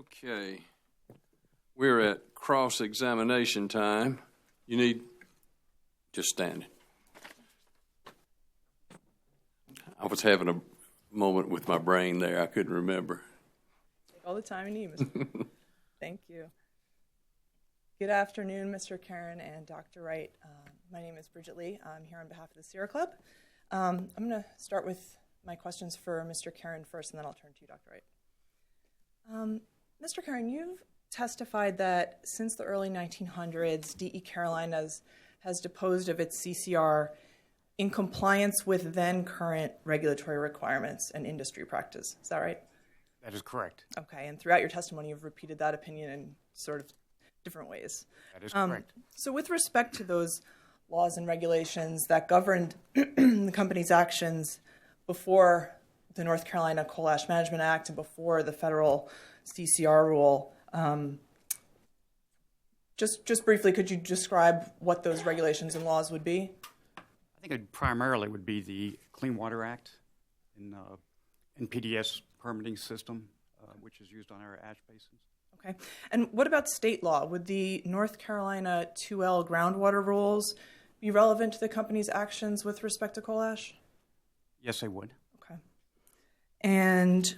Okay, we're at cross-examination time. You need, just stand. I was having a moment with my brain there. I couldn't remember. Take all the time you need, Mr. Thank you. Good afternoon, Mr. Karen and Dr. Wright. My name is Bridget Lee. I'm here on behalf of the Sierra Club. I'm going to start with my questions for Mr. Karen first, and then I'll turn to you, Dr. Wright. Mr. Karen, you've testified that since the early 1900s, DE Carolinas has disposed of its CCR in compliance with then current regulatory requirements and industry practice. Is that right? That is correct. Okay, and throughout your testimony, you've repeated that opinion in sort of different ways. That is correct. So with respect to those laws and regulations that governed the company's actions before the North Carolina Coal Ash Management Act and before the federal CCR rule, just briefly, could you describe what those regulations and laws would be? I think it primarily would be the Clean Water Act and PDS permitting system, which is used on our ash basins. Okay. And what about state law? Would the North Carolina 2L groundwater rules be relevant to the company's actions with respect to coal ash? Yes, they would. Okay. And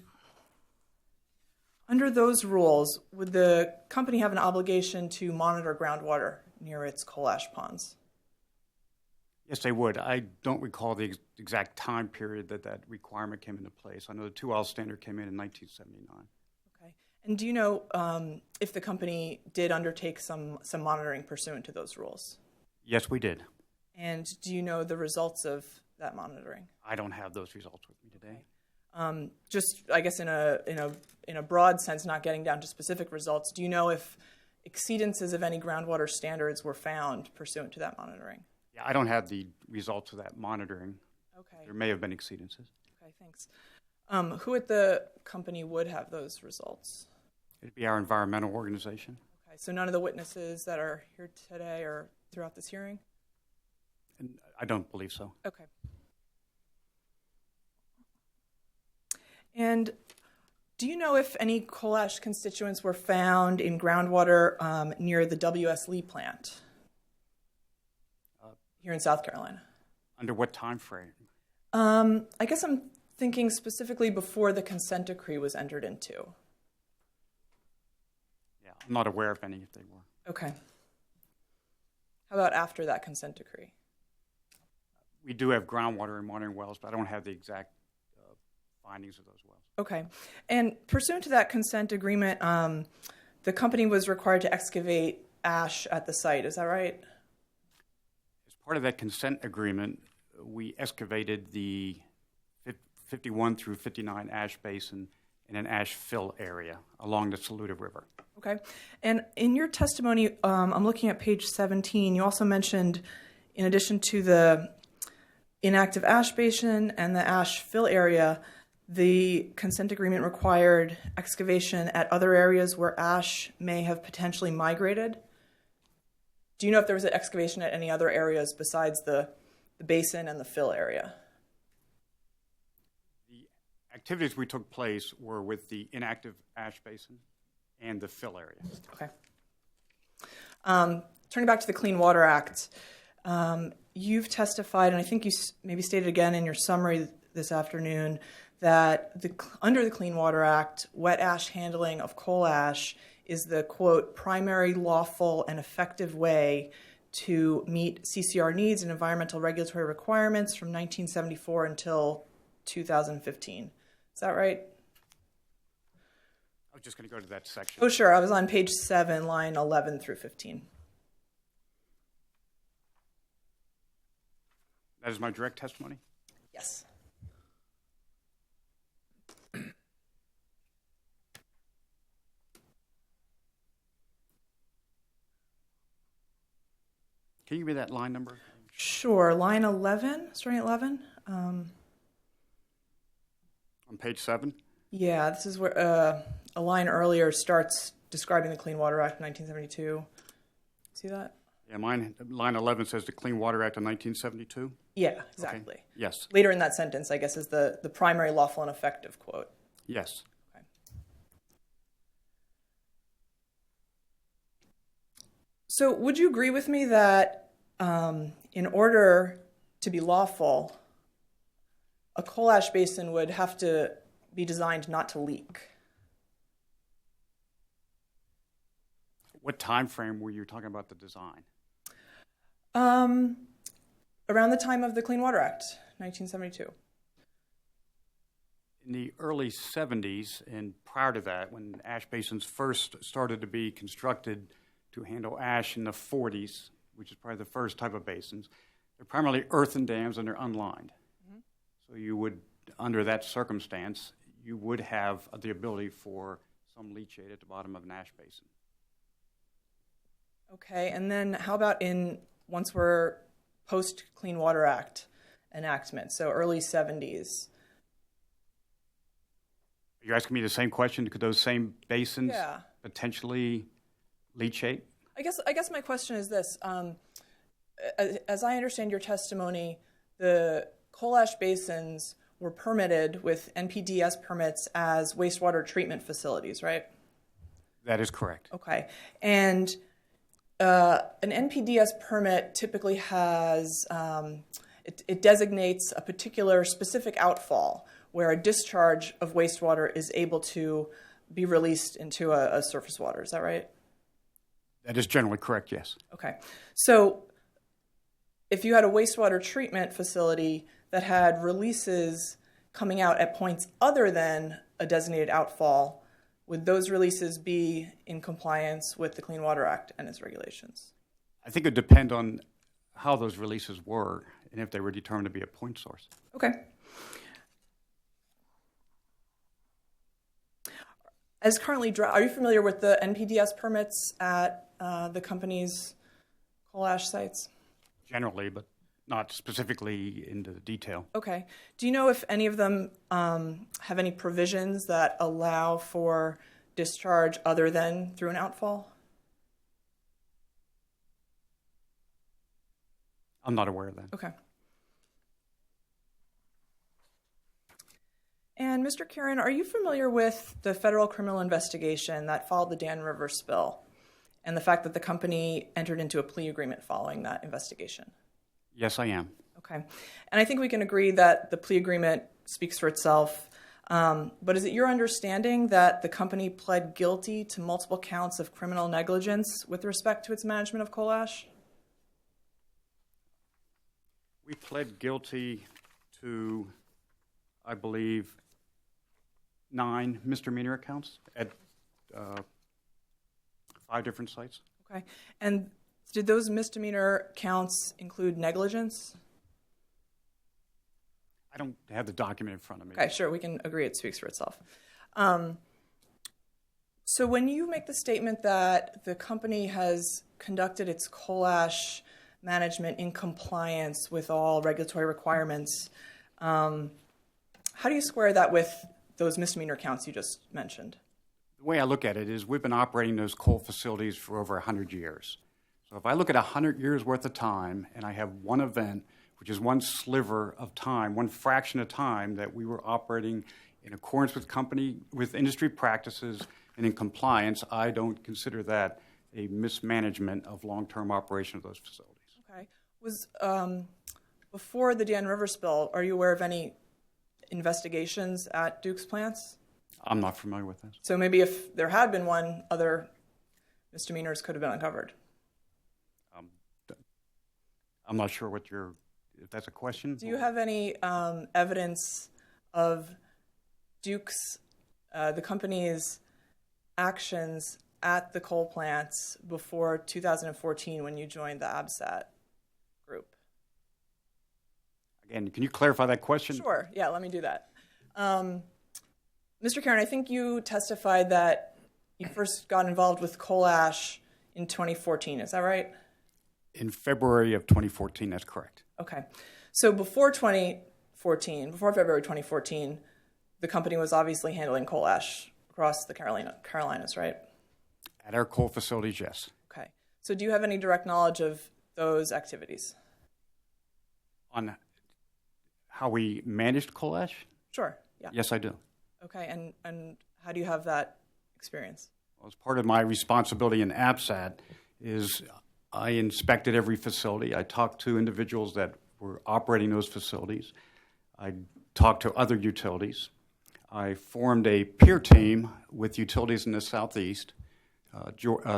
under those rules, would the company have an obligation to monitor groundwater near its coal ash ponds? Yes, they would. I don't recall the exact time period that requirement came into place. I know the 2L standard came in 1979. Okay. And do you know if the company did undertake some monitoring pursuant to those rules? Yes, we did. And do you know the results of that monitoring? I don't have those results with me today. Just, I guess, in a broad sense, not getting down to specific results, do you know if exceedances of any groundwater standards were found pursuant to that monitoring? Yeah, I don't have the results of that monitoring. Okay. There may have been exceedances. Okay, thanks. Who at the company would have those results? It'd be our environmental organization. Okay, so none of the witnesses that are here today or throughout this hearing? And I don't believe so. Okay. And do you know if any coal ash constituents were found in groundwater near the W.S. Lee plant here in South Carolina? Under what time frame? I guess I'm thinking specifically before the consent decree was entered into. Yeah, I'm not aware of any if they were. Okay. How about after that consent decree? We do have groundwater and monitoring wells, but I don't have the exact findings of those wells. Okay. And pursuant to that consent agreement, the company was required to excavate ash at the site. Is that right? As part of that consent agreement, we excavated the 51 through 59 ash basin in an ash fill area along the Saluda River. Okay. And in your testimony, I'm looking at page 17, you also mentioned, in addition to the inactive ash basin and the ash fill area, the consent agreement required excavation at other areas where ash may have potentially migrated. Do you know if there was an excavation at any other areas besides the basin and the fill area? The activities we took place were with the inactive ash basin and the fill area. Okay. Turning back to the Clean Water Act, you've testified, and I think you maybe stated again in your summary this afternoon, that under the Clean Water Act, wet ash handling of coal ash is the, quote, primary lawful and effective way to meet CCR needs and environmental regulatory requirements from 1974 until 2015. Is that right? I was just going to go to that section. Oh, sure. I was on page 7, line 11 through 15. That is my direct testimony? Yes. Can you read that line number? Sure. Line 11, starting at 11. On page 7? Yeah, this is where a line earlier starts describing the Clean Water Act of 1972. See that? Yeah, line 11 says the Clean Water Act of 1972. Yeah, exactly. Okay. Yes. Later in that sentence, I guess, is the primary lawful and effective quote. Yes. Okay. So would you agree with me that in order to be lawful, a coal ash basin would have to be designed not to leak? What time frame were you talking about the design? Around the time of the Clean Water Act, 1972. In the early 70s and prior to that, when ash basins first started to be constructed to handle ash in the 40s, which is probably the first type of basins, they're primarily earthen dams and they're unlined. Mm-hmm. So you would, under that circumstance, you would have the ability for some leachate at the bottom of an ash basin. Okay, and then how about once we're post-Clean Water Act enactment, so early 70s? You're asking me the same question? Could those same basins Yeah. potentially leachate? I guess my question is this. As I understand your testimony, the coal ash basins were permitted with NPDES permits as wastewater treatment facilities, right? That is correct. Okay. And an NPDES permit typically has, it designates a particular specific outfall where a discharge of wastewater is able to be released into a surface water. Is that right? That is generally correct, yes. Okay. So if you had a wastewater treatment facility that had releases coming out at points other than a designated outfall, would those releases be in compliance with the Clean Water Act and its regulations? I think it would depend on how those releases were and if they were determined to be a point source. Okay. As currently, are you familiar with the NPDES permits at the company's coal ash sites? Generally, but not specifically into detail. Okay. Do you know if any of them have any provisions that allow for discharge other than through an outfall? I'm not aware of that. Okay. And Mr. Karen, are you familiar with the federal criminal investigation that followed the Dan River spill and the fact that the company entered into a plea agreement following that investigation? Yes, I am. Okay. And I think we can agree that the plea agreement speaks for itself. But is it your understanding that the company pled guilty to multiple counts of criminal negligence with respect to its management of coal ash? We pled guilty to, I believe, 9 misdemeanor counts at 5 different sites. Okay. And did those misdemeanor counts include negligence? I don't have the document in front of me. Okay, sure. We can agree it speaks for itself. So when you make the statement that the company has conducted its coal ash management in compliance with all regulatory requirements, how do you square that with those misdemeanor counts you just mentioned? The way I look at it is we've been operating those coal facilities for over 100 years. So if I look at 100 years worth of time and I have one event, which is one sliver of time, one fraction of time that we were operating in accordance with industry practices and in compliance, I don't consider that a mismanagement of long-term operation of those facilities. Okay. Was before the Dan River spill, are you aware of any investigations at Duke's plants? I'm not familiar with this. So maybe if there had been one, other misdemeanors could have been uncovered. I'm not sure if that's a question. Do you have any evidence of Duke's, the company's actions at the coal plants before 2014 when you joined the ABSAT group? Again, can you clarify that question? Sure. Yeah, let me do that. Mr. Karen, I think you testified that you first got involved with coal ash in 2014. Is that right? In February of 2014, that's correct. Okay. So before February 2014, the company was obviously handling coal ash across the Carolinas, right? At our coal facilities, yes. Okay. So do you have any direct knowledge of those activities? On how we managed coal ash? Sure. Yeah. Yes, I do. Okay. And how do you have that experience? Well, as part of my responsibility in ABSAT is I inspected every facility. I talked to individuals that were operating those facilities. I talked to other utilities. I formed a peer team with utilities in the Southeast,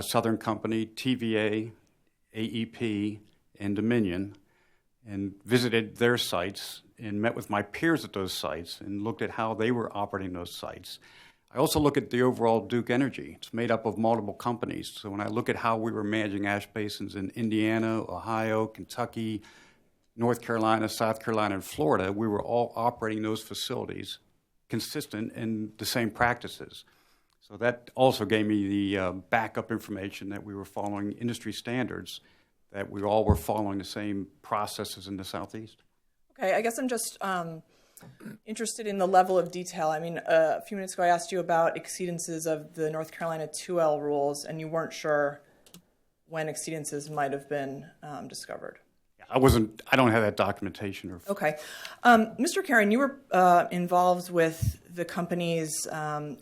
Southern Company, TVA, AEP, and Dominion, and visited their sites and met with my peers at those sites and looked at how they were operating those sites. I also look at the overall Duke Energy. It's made up of multiple companies. So when I look at how we were managing ash basins in Indiana, Ohio, Kentucky, North Carolina, South Carolina, and Florida, we were all operating those facilities consistent in the same practices. So that also gave me the backup information that we were following industry standards, that we all were following the same processes in the Southeast. Okay, I guess I'm just interested in the level of detail. I mean, a few minutes ago I asked you about exceedances of the North Carolina 2L rules, and you weren't sure when exceedances might have been discovered. I don't have that documentation. Okay. Mr. Karen, you were involved with the company's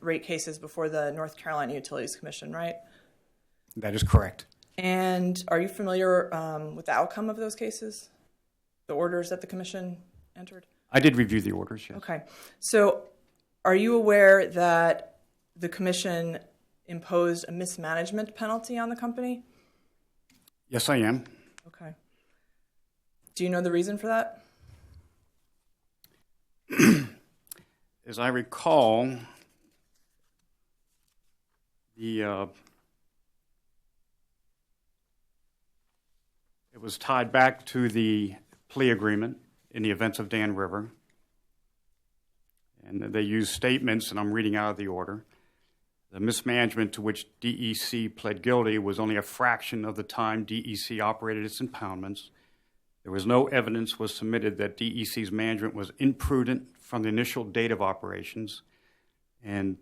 rate cases before the North Carolina Utilities Commission, right? That is correct. And are you familiar with the outcome of those cases? The orders that the commission entered? I did review the orders, yes. Okay. So are you aware that the commission imposed a mismanagement penalty on the company? Yes, I am. Okay. Do you know the reason for that? As I recall, it was tied back to the plea agreement in the events of Dan River. And they used statements, and I'm reading out of the order. The mismanagement to which DEC pled guilty was only a fraction of the time DEC operated its impoundments. There was no evidence was submitted that DEC's management was imprudent from the initial date of operations, and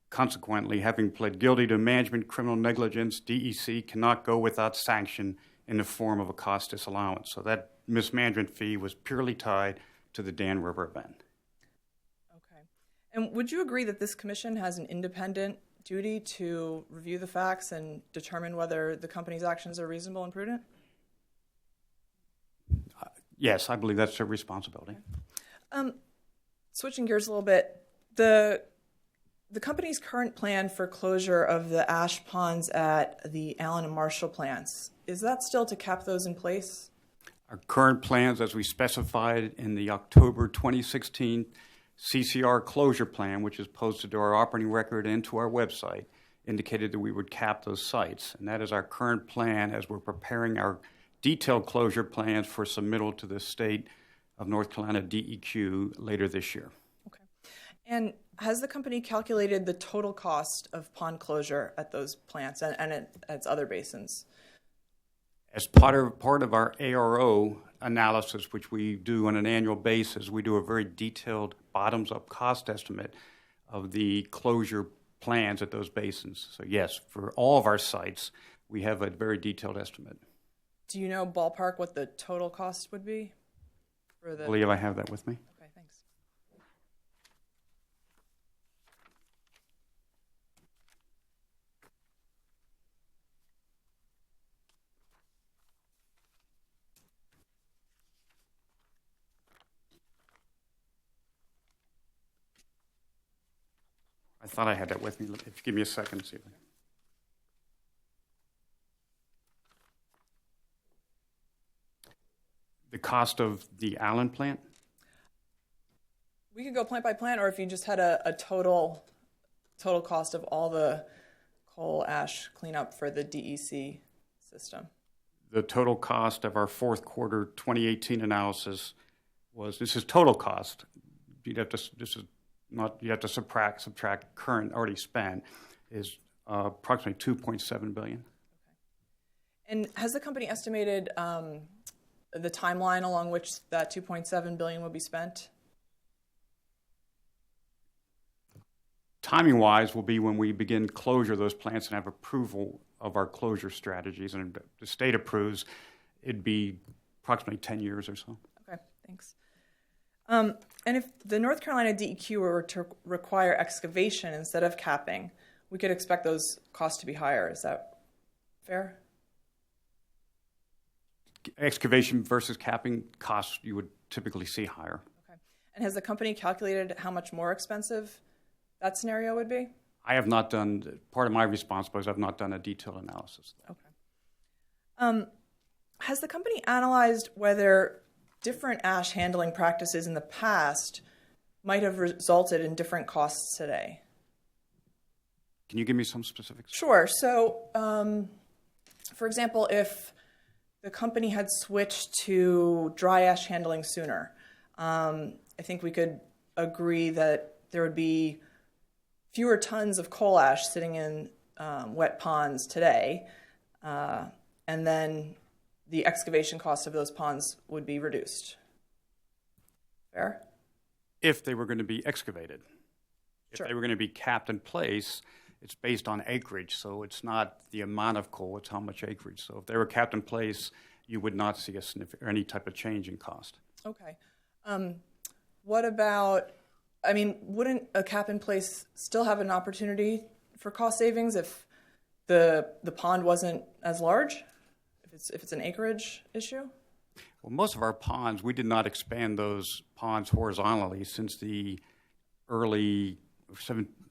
consequently, having pled guilty to management criminal negligence, DEC cannot go without sanction in the form of a cost disallowance. So that mismanagement fee was purely tied to the Dan River event. Okay. And would you agree that this commission has an independent duty to review the facts and determine whether the company's actions are reasonable and prudent? Yes, I believe that's their responsibility. Switching gears a little bit, the company's current plan for closure of the ash ponds at the Allen and Marshall plants, is that still to cap those in place? Our current plans, as we specified in the October 2016 CCR closure plan, which is posted to our operating record and to our website, indicated that we would cap those sites. And that is our current plan as we're preparing our detailed closure plans for submittal to the state of North Carolina DEQ later this year. Okay. And has the company calculated the total cost of pond closure at those plants and at its other basins? As part of our ARO analysis, which we do on an annual basis, we do a very detailed bottoms-up cost estimate of the closure plans at those basins. So yes, for all of our sites, we have a very detailed estimate. Do you know ballpark what the total cost would be? I believe I have that with me. Okay, thanks. I thought I had that with me. If you give me a second, see if I... The cost of the Allen plant? We could go plant by plant, or if you just had a total cost of all the coal ash cleanup for the DEC system. The total cost of our fourth quarter 2018 analysis was, this is total cost. You have to subtract current already spent, is approximately $2.7 billion. Okay. And has the company estimated the timeline along which that $2.7 billion will be spent? Timing-wise will be when we begin closure of those plants and have approval of our closure strategies. And if the state approves, it'd be approximately 10 years or so. Okay, thanks. And if the North Carolina DEQ were to require excavation instead of capping, we could expect those costs to be higher. Is that fair? excavation versus capping costs, you would typically see higher. Okay. And has the company calculated how much more expensive that scenario would be? I have not done, part of my responsibility is I've not done a detailed analysis. Okay. Has the company analyzed whether different ash handling practices in the past might have resulted in different costs today? Can you give me some specifics? Sure. So, for example, if the company had switched to dry ash handling sooner, I think we could agree that there would be fewer tons of coal ash sitting in wet ponds today, and then the excavation cost of those ponds would be reduced. Fair? If they were going to be excavated. Sure. If they were going to be capped in place, it's based on acreage, so it's not the amount of coal, it's how much acreage. So if they were capped in place, you would not see a significant, or any type of change in cost. Okay. What about, I mean, wouldn't a cap in place still have an opportunity for cost savings if the pond wasn't as large? If it's an acreage issue? Well, most of our ponds, we did not expand those ponds horizontally since the early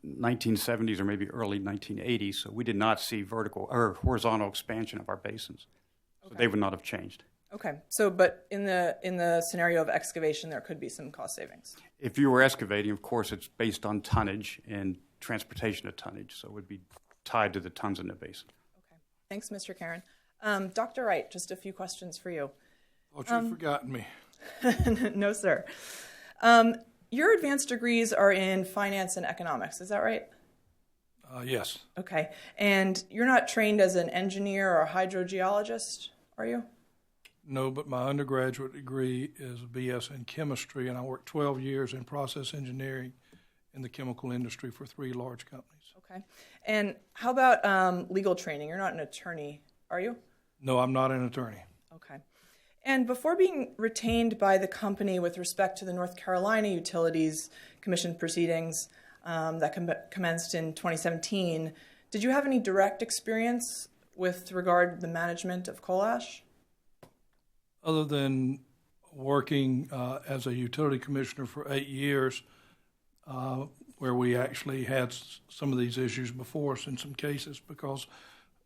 1970s or maybe early 1980s. So we did not see vertical or horizontal expansion of our basins. So Okay. they would not have changed. Okay. So, but in the scenario of excavation, there could be some cost savings. If you were excavating, of course, it's based on tonnage and transportation of tonnage. So it would be tied to the tons in the basin. Okay. Thanks, Mr. Karen. Dr. Wright, just a few questions for you. Thought you'd forgotten me. No, sir. Your advanced degrees are in finance and economics, is that right? Yes. Okay. And you're not trained as an engineer or a hydrogeologist, are you? No, but my undergraduate degree is a BS in chemistry, and I worked 12 years in process engineering in the chemical industry for 3 large companies. Okay. And how about legal training? You're not an attorney, are you? No, I'm not an attorney. Okay. And before being retained by the company with respect to the North Carolina Utilities Commission proceedings that commenced in 2017, did you have any direct experience with regard to the management of coal ash? Other than working as a utility commissioner for 8 years, where we actually had some of these issues before us in some cases, because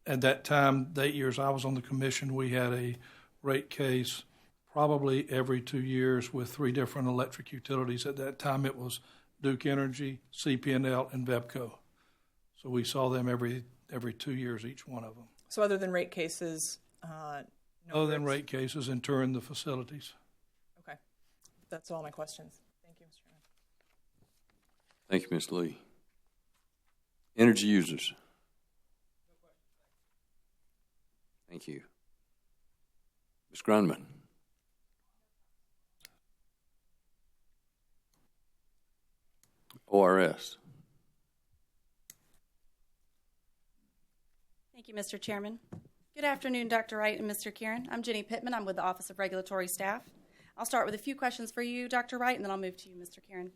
at that time, the 8 years I was on the commission, we had a rate case probably every 2 years with 3 different electric utilities. At that time, it was Duke Energy, CP&L, and VEPCO. So we saw them every 2 years, each one of them. So other than rate cases, no Other than rates? rate cases and touring the facilities. Okay. That's all my questions. Thank you, Mr. Chairman. Thank you, Ms. Lee. Energy users. Thank you. Ms. Grundman. ORS. Thank you, Mr. Chairman. Good afternoon, Dr. Wright and Mr. Kieran. I'm Jenny Pittman. I'm with the Office of Regulatory Staff. I'll start with a few questions for you, Dr. Wright, and then I'll move to you, Mr. Kieran.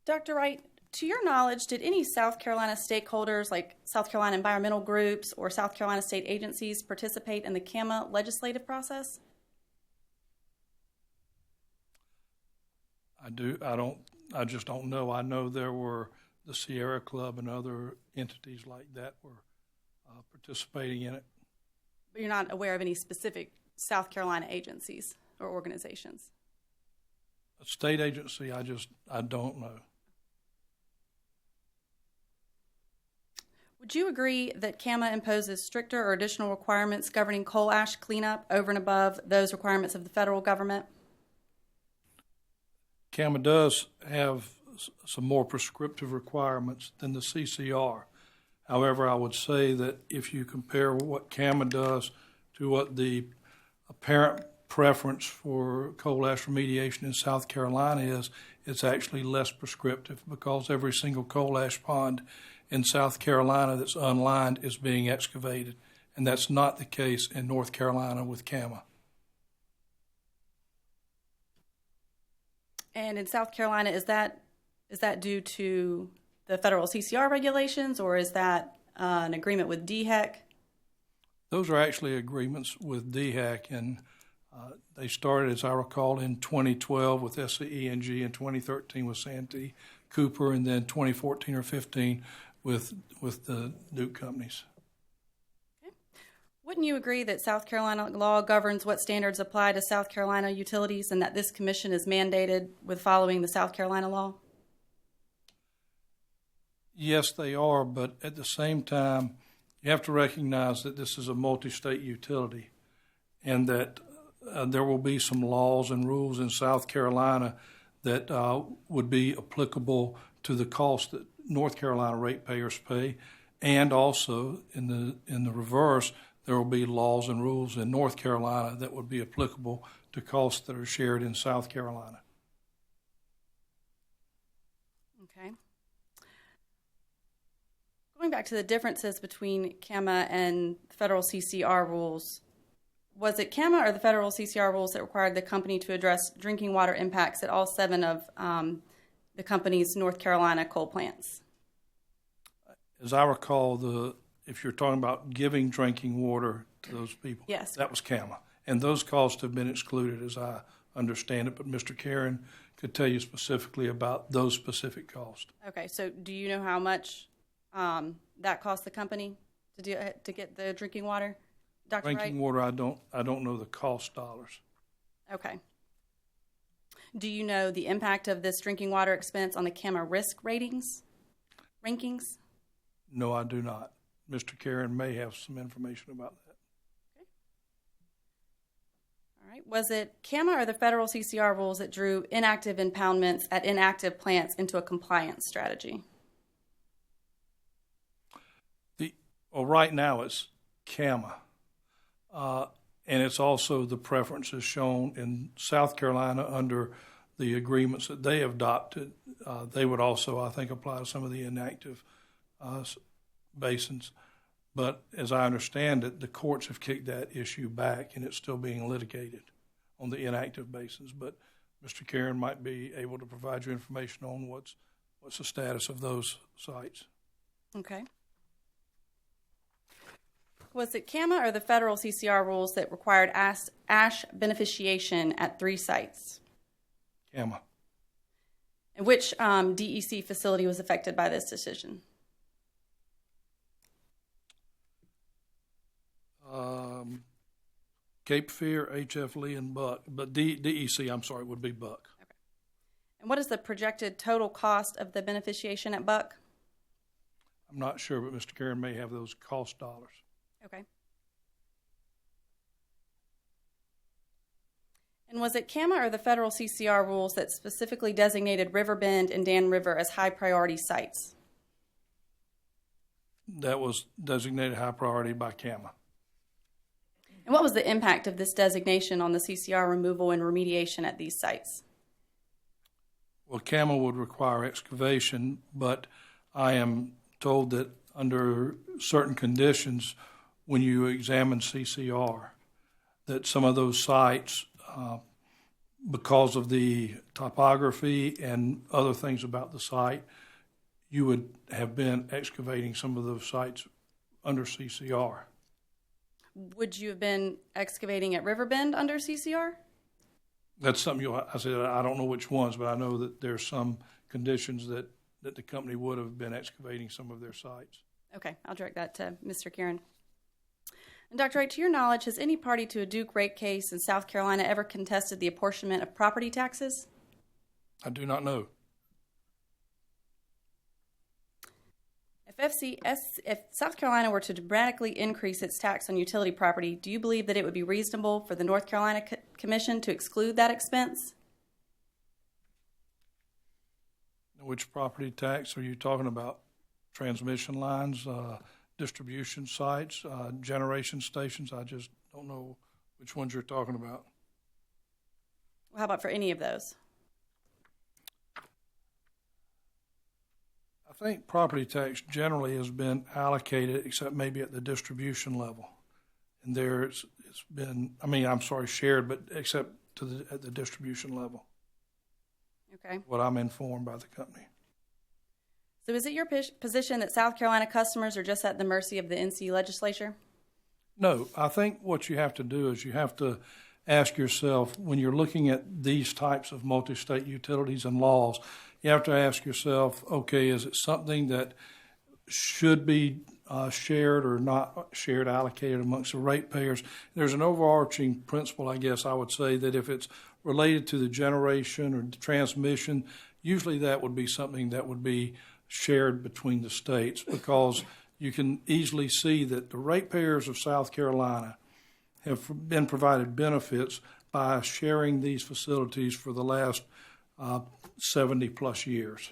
Dr. Wright, to your knowledge, did any South Carolina stakeholders like South Carolina environmental groups or South Carolina state agencies participate in the CAMA legislative process? I just don't know. I know there were the Sierra Club and other entities like that were participating in it. But you're not aware of any specific South Carolina agencies or organizations? A state agency, I don't know. Would you agree that CAMA imposes stricter or additional requirements governing coal ash cleanup over and above those requirements of the federal government? CAMA does have some more prescriptive requirements than the CCR. However, I would say that if you compare what CAMA does to what the apparent preference for coal ash remediation in South Carolina is, it's actually less prescriptive because every single coal ash pond in South Carolina that's unlined is being excavated, and that's not the case in North Carolina with CAMA. And in South Carolina, is that due to the federal CCR regulations, or is that an agreement with DHEC? Those are actually agreements with DHEC, and they started, as I recall, in 2012 with SCENG, in 2013 with Santee Cooper, and then 2014 or 15 with the Duke companies. Wouldn't you agree that South Carolina law governs what standards apply to South Carolina utilities and that this commission is mandated with following the South Carolina law? Yes, they are, but at the same time, you have to recognize that this is a multi-state utility and that there will be some laws and rules in South Carolina that would be applicable to the cost that North Carolina ratepayers pay, and also in the reverse, there will be laws and rules in North Carolina that would be applicable to costs that are shared in South Carolina. Okay. Going back to the differences between CAMA and federal CCR rules, was it CAMA or the federal CCR rules that required the company to address drinking water impacts at all 7 of the company's North Carolina coal plants? As I recall, if you're talking about giving drinking water to those people, yes, that was CAMA. And those costs have been excluded, as I understand it, but Mr. Karen could tell you specifically about those specific costs. Okay, so do you know how much that cost the company to get the drinking water, Dr. Drinking Wright? water, I don't know the cost dollars. Okay. Do you know the impact of this drinking water expense on the CAMA risk rankings? No, I do not. Mr. Karen may have some information about that. Okay. All right. Was it CAMA or the federal CCR rules that drew inactive impoundments at inactive plants into a compliance strategy? Well, right now it's CAMA, and it's also the preferences shown in South Carolina under the agreements that they have adopted. They would also, I think, apply to some of the inactive basins. But as I understand it, the courts have kicked that issue back, and it's still being litigated on the inactive basins. But Mr. Karen might be able to provide you information on what's the status of those sites. Okay. Was it CAMA or the federal CCR rules that required ash beneficiation at 3 sites? CAMA. And which DEC facility was affected by this decision? Cape Fear, HF Lee, and Buck. But DEC, I'm sorry, would be Buck. Okay. And what is the projected total cost of the beneficiation at Buck? I'm not sure, but Mr. Karen may have those cost dollars. Okay. And was it CAMA or the federal CCR rules that specifically designated Riverbend and Dan River as high priority sites? That was designated high priority by CAMA. And what was the impact of this designation on the CCR removal and remediation at these sites? Well, CAMA would require excavation, but I am told that under certain conditions, when you examine CCR, that some of those sites, because of the topography and other things about the site, you would have been excavating some of those sites under CCR. Would you have been excavating at Riverbend under CCR? That's something I said I don't know which ones, but I know that there's some conditions that the company would have been excavating some of their sites. Okay, I'll direct that to Mr. Karen. And Dr. Wright, to your knowledge, has any party to a Duke rate case in South Carolina ever contested the apportionment of property taxes? I do not know. If South Carolina were to dramatically increase its tax on utility property, do you believe that it would be reasonable for the North Carolina Commission to exclude that expense? Which property tax are you talking about? Transmission lines, distribution sites, generation stations? I just don't know which ones you're talking about. How about for any of those? I think property tax generally has been allocated, except maybe at the distribution level. And there it's been, shared, but except at the distribution level. Okay. What I'm informed by the company. So is it your position that South Carolina customers are just at the mercy of the NC legislature? No, I think what you have to do is you have to ask yourself, when you're looking at these types of multi-state utilities and laws, you have to ask yourself, okay, is it something that should be shared or not shared, allocated amongst the ratepayers? There's an overarching principle, I guess I would say, that if it's related to the generation or the transmission, usually that would be something that would be shared between the states, because you can easily see that the ratepayers of South Carolina have been provided benefits by sharing these facilities for the last 70 plus years.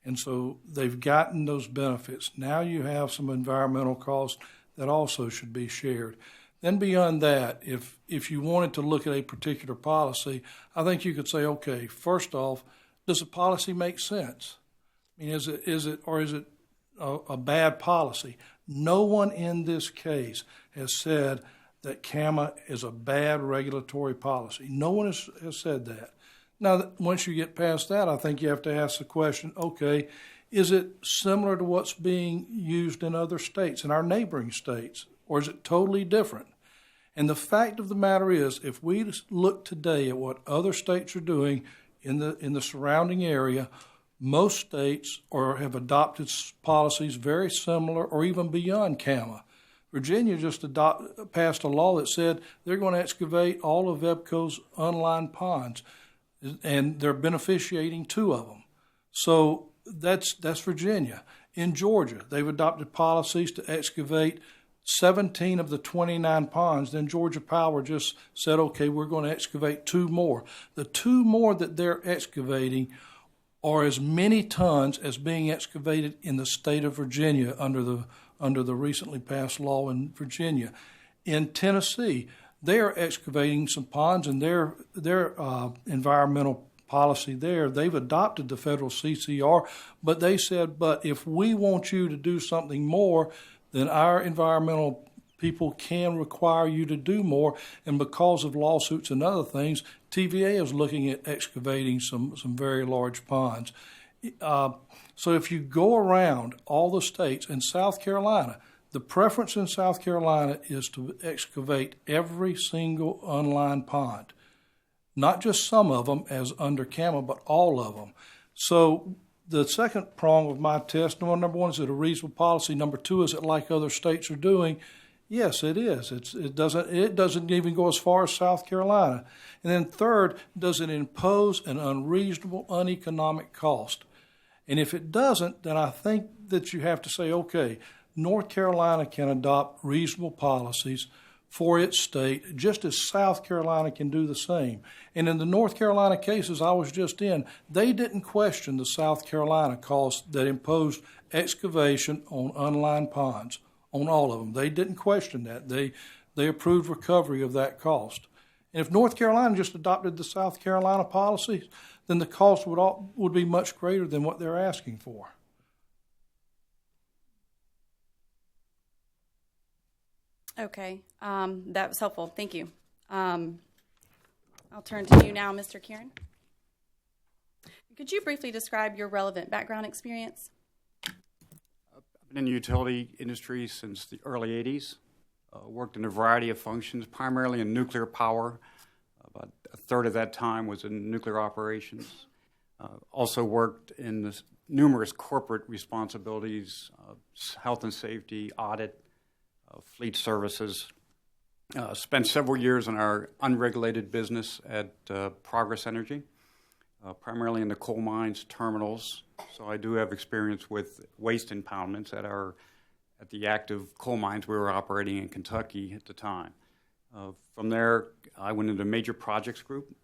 And so they've gotten those benefits. Now you have some environmental costs that also should be shared. Then beyond that, if you wanted to look at a particular policy, I think you could say, okay, first off, does the policy make sense? I mean, is it a bad policy? No one in this case has said that CAMA is a bad regulatory policy. No one has said that. Now, once you get past that, I think you have to ask the question, okay, is it similar to what's being used in other states, in our neighboring states, or is it totally different? And the fact of the matter is, if we look today at what other states are doing in the surrounding area, most states have adopted policies very similar or even beyond CAMA. Virginia just passed a law that said they're going to excavate all of EBCO's unlined ponds, and they're beneficiating 2 of them. So that's Virginia. In Georgia, they've adopted policies to excavate 17 of the 29 ponds. Then Georgia Power just said, okay, we're going to excavate 2 more. The 2 more that they're excavating are as many tons as being excavated in the state of Virginia under the recently passed law in Virginia. In Tennessee, they are excavating some ponds, and their environmental policy there, they've adopted the federal CCR, but they said, but if we want you to do something more, then our environmental people can require you to do more. And because of lawsuits and other things, TVA is looking at excavating some very large ponds. So if you go around all the states, in South Carolina, the preference in South Carolina is to excavate every single unlined pond, not just some of them as under CAMA, but all of them. So the second prong of my test, number 1, is it a reasonable policy? Number 2, is it like other states are doing? Yes, it is. It doesn't even go as far as South Carolina. And then third, does it impose an unreasonable, uneconomic cost? And if it doesn't, then I think that you have to say, okay, North Carolina can adopt reasonable policies for its state, just as South Carolina can do the same. And in the North Carolina cases I was just in, they didn't question the South Carolina costs that imposed excavation on unlined ponds, on all of them. They didn't question that. They approved recovery of that cost. And if North Carolina just adopted the South Carolina policies, then the cost would be much greater than what they're asking for. Okay, that was helpful. Thank you. I'll turn to you now, Mr. Kieran. Could you briefly describe your relevant background experience? I've been in the utility industry since the early 80s. Worked in a variety of functions, primarily in nuclear power. About a third of that time was in nuclear operations. Also worked in numerous corporate responsibilities, health and safety, audit, fleet services. Spent several years in our unregulated business at Progress Energy, primarily in the coal mines, terminals. So I do have experience with waste impoundments at the active coal mines we were operating in Kentucky at the time. From there, I went into major projects group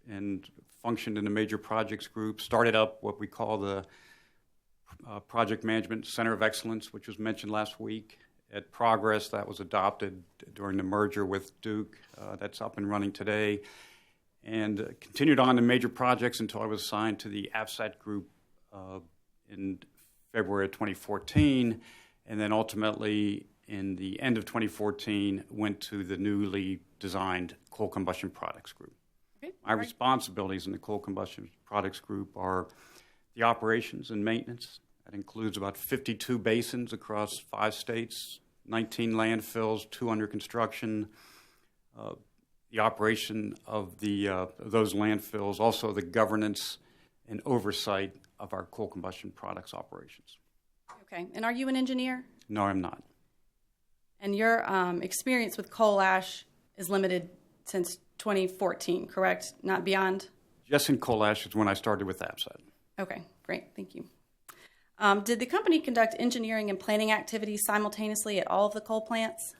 and functioned in the major projects group, started up what we call the Project Management Center of Excellence, which was mentioned last week. At Progress, that was adopted during the merger with Duke. That's up and running today. And continued on to major projects until I was assigned to the AFSAT group in February of 2014. And then ultimately, in the end of 2014, went to the newly designed Coal Combustion Products Group. Okay, My responsibilities in the Coal Combustion Products Group are the operations and maintenance. That includes about 52 basins across 5 states, 19 landfills, 2 under construction, the operation of those landfills, also the governance and oversight of our coal combustion products operations. Okay. And are you an engineer? No, I'm not. And your experience with coal ash is limited since 2014, correct? Not beyond? Just in coal ash is when I started with Appellate. Okay, great. Thank you. Did the company conduct engineering and planning activities simultaneously at all of the coal plants?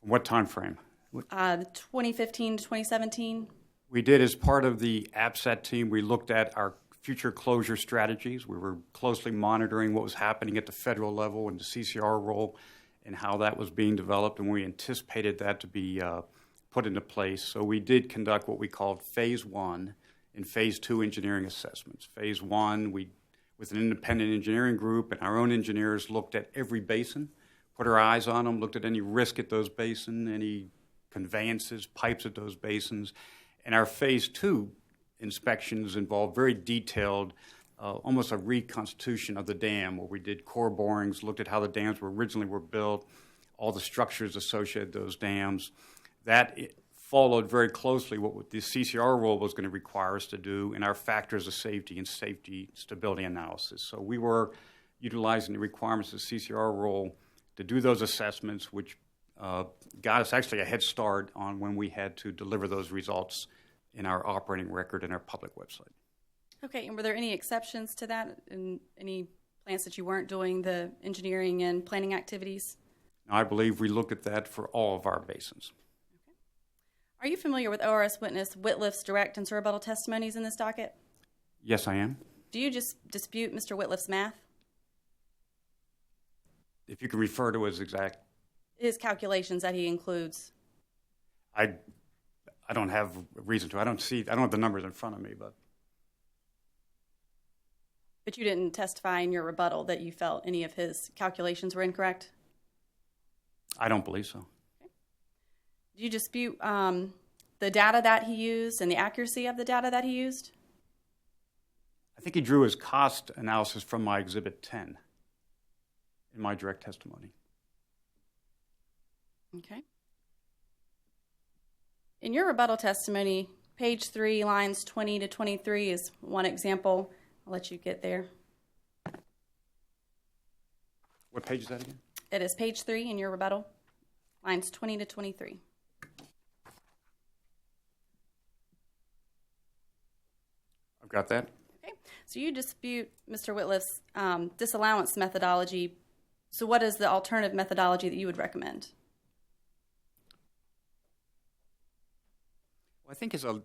What time frame? 2015 to 2017? We did, as part of the AppSat team, we looked at our future closure strategies. We were closely monitoring what was happening at the federal level and the CCR role and how that was being developed, and we anticipated that to be put into place. So we did conduct what we called Phase 1 and Phase 2 engineering assessments. Phase 1, we, with an independent engineering group and our own engineers, looked at every basin, put our eyes on them, looked at any risk at those basins, any conveyances, pipes at those basins. And our Phase 2 inspections involved very detailed, almost a reconstitution of the dam, where we did core borings, looked at how the dams originally were built, all the structures associated with those dams. That followed very closely what the CCR role was going to require us to do in our factors of safety and safety stability analysis. So we were utilizing the requirements of the CCR role to do those assessments, which got us actually a head start on when we had to deliver those results in our operating record and our public website. Okay, and were there any exceptions to that in any plants that you weren't doing the engineering and planning activities? I believe we looked at that for all of our basins. Okay. Are you familiar with ORS witness Whitliff's direct and rebuttal testimonies in this docket? Yes, I am. Do you just dispute Mr. Whitliff's math? If you can refer to his exact... His calculations that he includes. I don't have a reason to. I don't have the numbers in front of me, but... But you didn't testify in your rebuttal that you felt any of his calculations were incorrect? I don't believe so. Okay. Do you dispute the data that he used and the accuracy of the data that he used? I think he drew his cost analysis from my Exhibit 10 in my direct testimony. Okay. In your rebuttal testimony, page 3, lines 20 to 23 is one example. I'll let you get there. What page is that again? It is page 3 in your rebuttal, lines 20 to 23. I've got that. Okay. So you dispute Mr. Whitliff's disallowance methodology. So what is the alternative methodology that you would recommend? Well, I think Mr.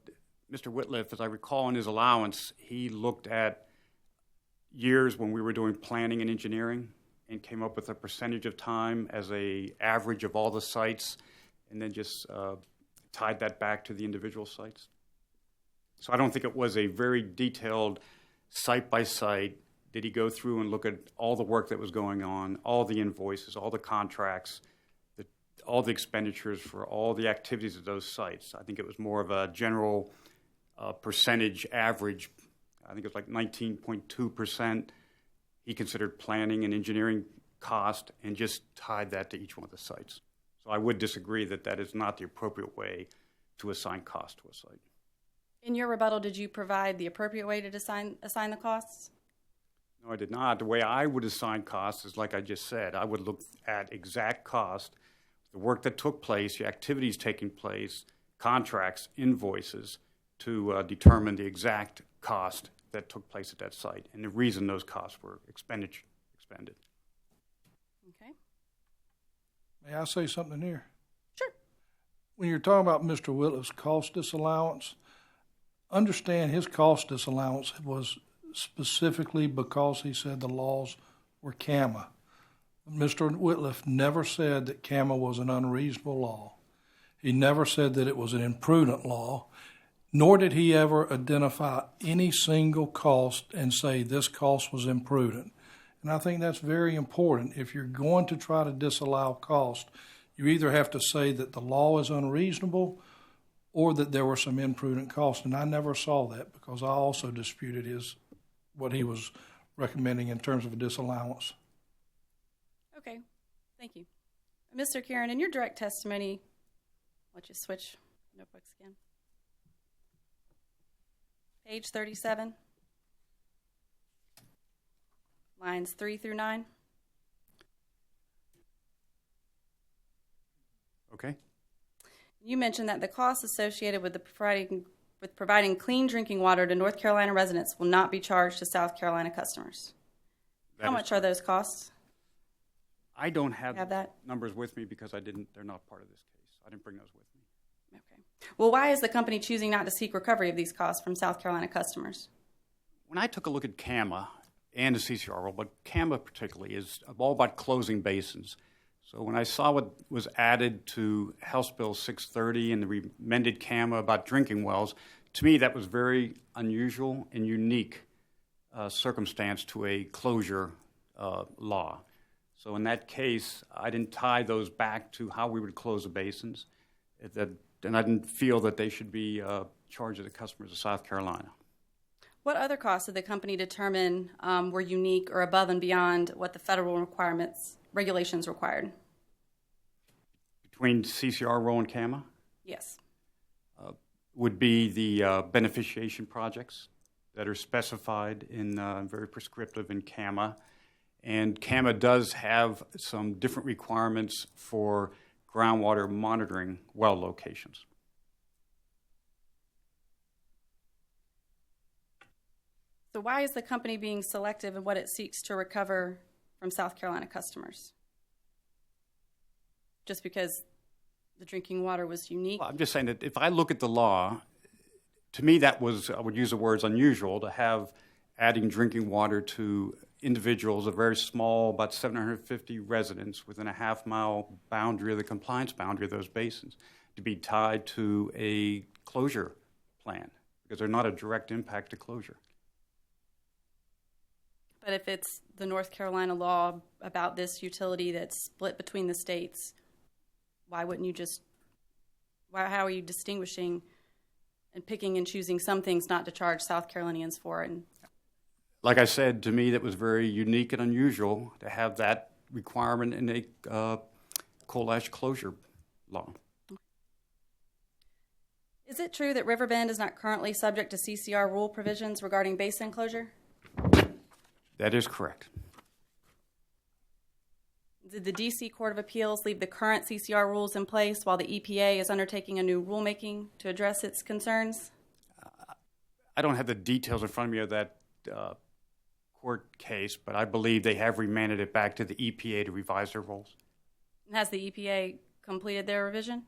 Whitliff, as I recall in his allowance, he looked at years when we were doing planning and engineering and came up with a percentage of time as an average of all the sites, and then just tied that back to the individual sites. So I don't think it was a very detailed site-by-site. Did he go through and look at all the work that was going on, all the invoices, all the contracts, all the expenditures for all the activities of those sites? I think it was more of a general percentage average. I think it was like 19.2%. He considered planning and engineering cost and just tied that to each one of the sites. So I would disagree that that is not the appropriate way to assign cost to a site. In your rebuttal, did you provide the appropriate way to assign the costs? No, I did not. The way I would assign costs is like I just said. I would look at exact cost, the work that took place, the activities taking place, contracts, invoices, to determine the exact cost that took place at that site and the reason those costs were expended. Okay. May I say something here? Sure. When you're talking about Mr. Whitliff's cost disallowance, understand his cost disallowance was specifically because he said the laws were CAMA. Mr. Whitliff never said that CAMA was an unreasonable law. He never said that it was an imprudent law, nor did he ever identify any single cost and say this cost was imprudent. And I think that's very important. If you're going to try to disallow cost, you either have to say that the law is unreasonable or that there were some imprudent costs. And I never saw that because I also disputed what he was recommending in terms of a disallowance. Okay. Thank you. Mr. Karen, in your direct testimony, let you switch notebooks again. Page 37, lines 3 through 9. Okay. You mentioned that the costs associated with providing clean drinking water to North Carolina residents will not be charged to South Carolina customers. How much are those costs? I don't have that? numbers with me because they're not part of this case. I didn't bring those with me. Okay. Well, why is the company choosing not to seek recovery of these costs from South Carolina customers? When I took a look at CAMA and the CCR rule, but CAMA particularly is all about closing basins. So when I saw what was added to House Bill 630 and the amended CAMA about drinking wells, to me that was very unusual and unique circumstance to a closure law. So in that case, I didn't tie those back to how we would close the basins, and I didn't feel that they should be charged to the customers of South Carolina. What other costs did the company determine were unique or above and beyond what the federal regulations required? Between CCR rule and CAMA? Yes. Would be the beneficiation projects that are specified in very prescriptive in CAMA. And CAMA does have some different requirements for groundwater monitoring well locations. So why is the company being selective in what it seeks to recover from South Carolina customers? Just because the drinking water was unique? Well, I'm just saying that if I look at the law, to me that was, I would use the words unusual, to have adding drinking water to individuals, a very small, about 750 residents within a half-mile boundary of the compliance boundary of those basins, to be tied to a closure plan, because they're not a direct impact to closure. But if it's the North Carolina law about this utility that's split between the states, why wouldn't you just, how are you distinguishing and picking and choosing some things not to charge South Carolinians for? And like I said, to me that was very unique and unusual to have that requirement in a coal ash closure law. Is it true that Riverbend is not currently subject to CCR rule provisions regarding basin closure? That is correct. Did the D.C. Court of Appeals leave the current CCR rules in place while the EPA is undertaking a new rulemaking to address its concerns? I don't have the details in front of me of that court case, but I believe they have remanded it back to the EPA to revise their rules. Has the EPA completed their revision?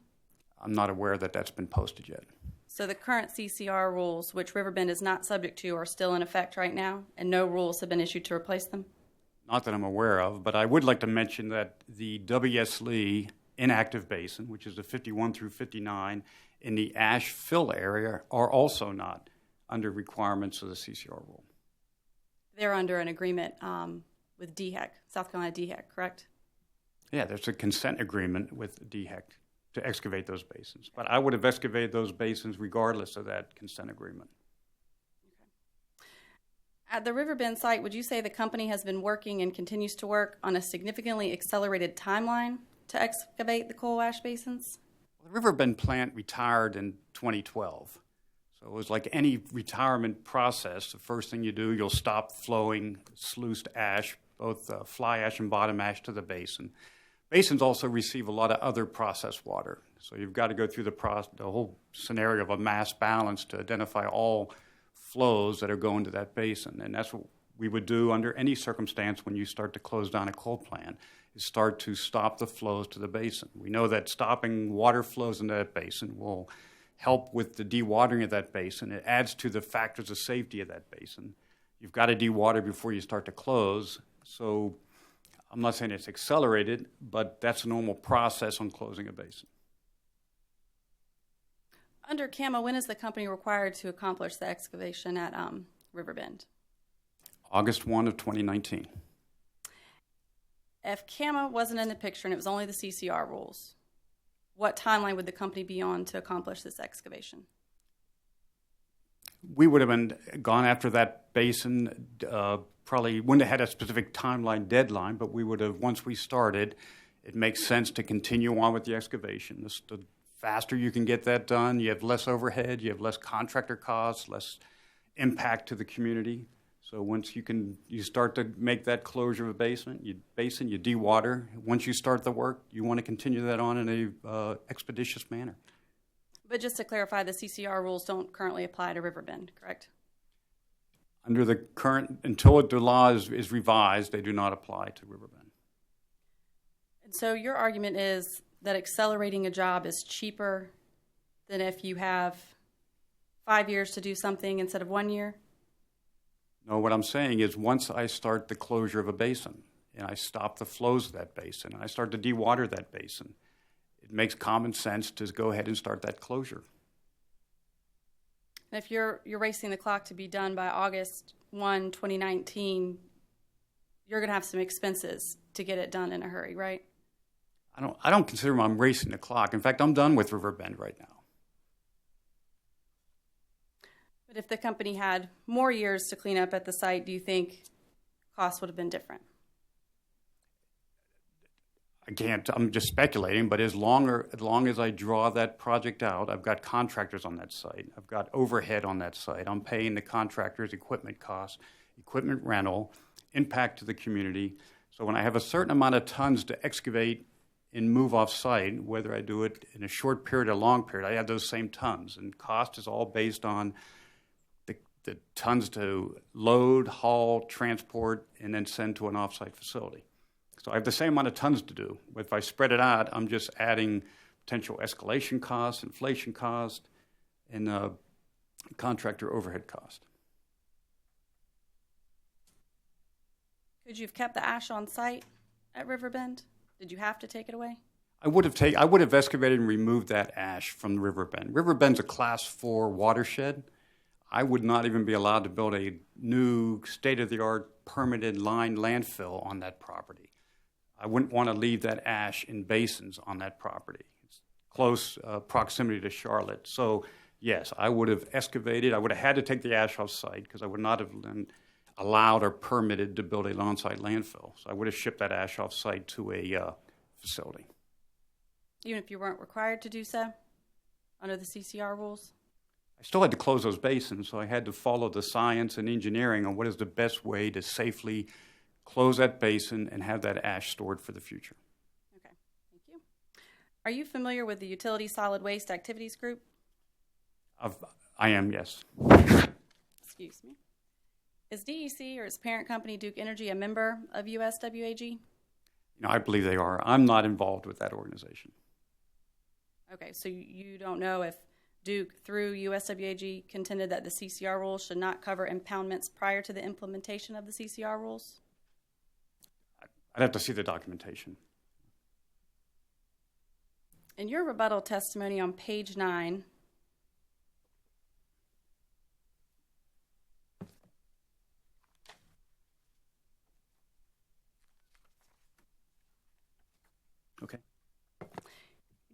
I'm not aware that that's been posted yet. So the current CCR rules, which Riverbend is not subject to, are still in effect right now, and no rules have been issued to replace them? Not that I'm aware of, but I would like to mention that the W.S. Lee inactive basin, which is the 51 through 59, in the ash fill area, are also not under requirements of the CCR rule. They're under an agreement with DHEC, South Carolina DHEC, correct? Yeah, there's a consent agreement with DHEC to excavate those basins. But I would have excavated those basins regardless of that consent agreement. At the Riverbend site, would you say the company has been working and continues to work on a significantly accelerated timeline to excavate the coal ash basins? Well, the Riverbend plant retired in 2012. So it was like any retirement process. The first thing you do, you'll stop flowing sluiced ash, both fly ash and bottom ash, to the basin. Basins also receive a lot of other processed water. So you've got to go through the whole scenario of a mass balance to identify all flows that are going to that basin. And that's what we would do under any circumstance when you start to close down a coal plant, is start to stop the flows to the basin. We know that stopping water flows into that basin will help with the dewatering of that basin. It adds to the factors of safety of that basin. You've got to dewater before you start to close. So I'm not saying it's accelerated, but that's a normal process on closing a basin. Under CAMA, when is the company required to accomplish the excavation at Riverbend? August 1 of 2019. If CAMA wasn't in the picture and it was only the CCR rules, what timeline would the company be on to accomplish this excavation? We would have gone after that basin, probably wouldn't have had a specific timeline deadline, but we would have, once we started, it makes sense to continue on with the excavation. The faster you can get that done, you have less overhead, you have less contractor costs, less impact to the community. So once you start to make that closure of a basin, you dewater. Once you start the work, you want to continue that on in a expeditious manner. But just to clarify, the CCR rules don't currently apply to Riverbend, correct? Under the current, until the law is revised, they do not apply to Riverbend. And so your argument is that accelerating a job is cheaper than if you have 5 years to do something instead of 1 year? No, what I'm saying is once I start the closure of a basin and I stop the flows of that basin and I start to dewater that basin, it makes common sense to go ahead and start that closure. And if you're racing the clock to be done by August 1, 2019, you're going to have some expenses to get it done in a hurry, right? I don't consider I'm racing the clock. In fact, I'm done with Riverbend right now. But if the company had more years to clean up at the site, do you think costs would have been different? I'm just speculating, but as long as I draw that project out, I've got contractors on that site. I've got overhead on that site. I'm paying the contractors equipment costs, equipment rental, impact to the community. So when I have a certain amount of tons to excavate and move off site, whether I do it in a short period or a long period, I have those same tons. And cost is all based on the tons to load, haul, transport, and then send to an off-site facility. So I have the same amount of tons to do. If I spread it out, I'm just adding potential escalation costs, inflation cost, and contractor overhead cost. Could you have kept the ash on site at Riverbend? Did you have to take it away? I would have excavated and removed that ash from Riverbend. Riverbend's a Class 4 watershed. I would not even be allowed to build a new state-of-the-art permitted lined landfill on that property. I wouldn't want to leave that ash in basins on that property. It's close proximity to Charlotte. So, yes, I would have excavated. I would have had to take the ash off site because I would not have been allowed or permitted to build a on-site landfill. So I would have shipped that ash off site to a facility. Even if you weren't required to do so under the CCR rules? I still had to close those basins, so I had to follow the science and engineering on what is the best way to safely close that basin and have that ash stored for the future. Okay, thank you. Are you familiar with the Utility Solid Waste Activities Group? I am, yes. Excuse me. Is DEC or its parent company, Duke Energy, a member of USWAG? I believe they are. I'm not involved with that organization. Okay, so you don't know if Duke, through USWAG, contended that the CCR rules should not cover impoundments prior to the implementation of the CCR rules? I'd have to see the documentation. In your rebuttal testimony on page 9, Okay.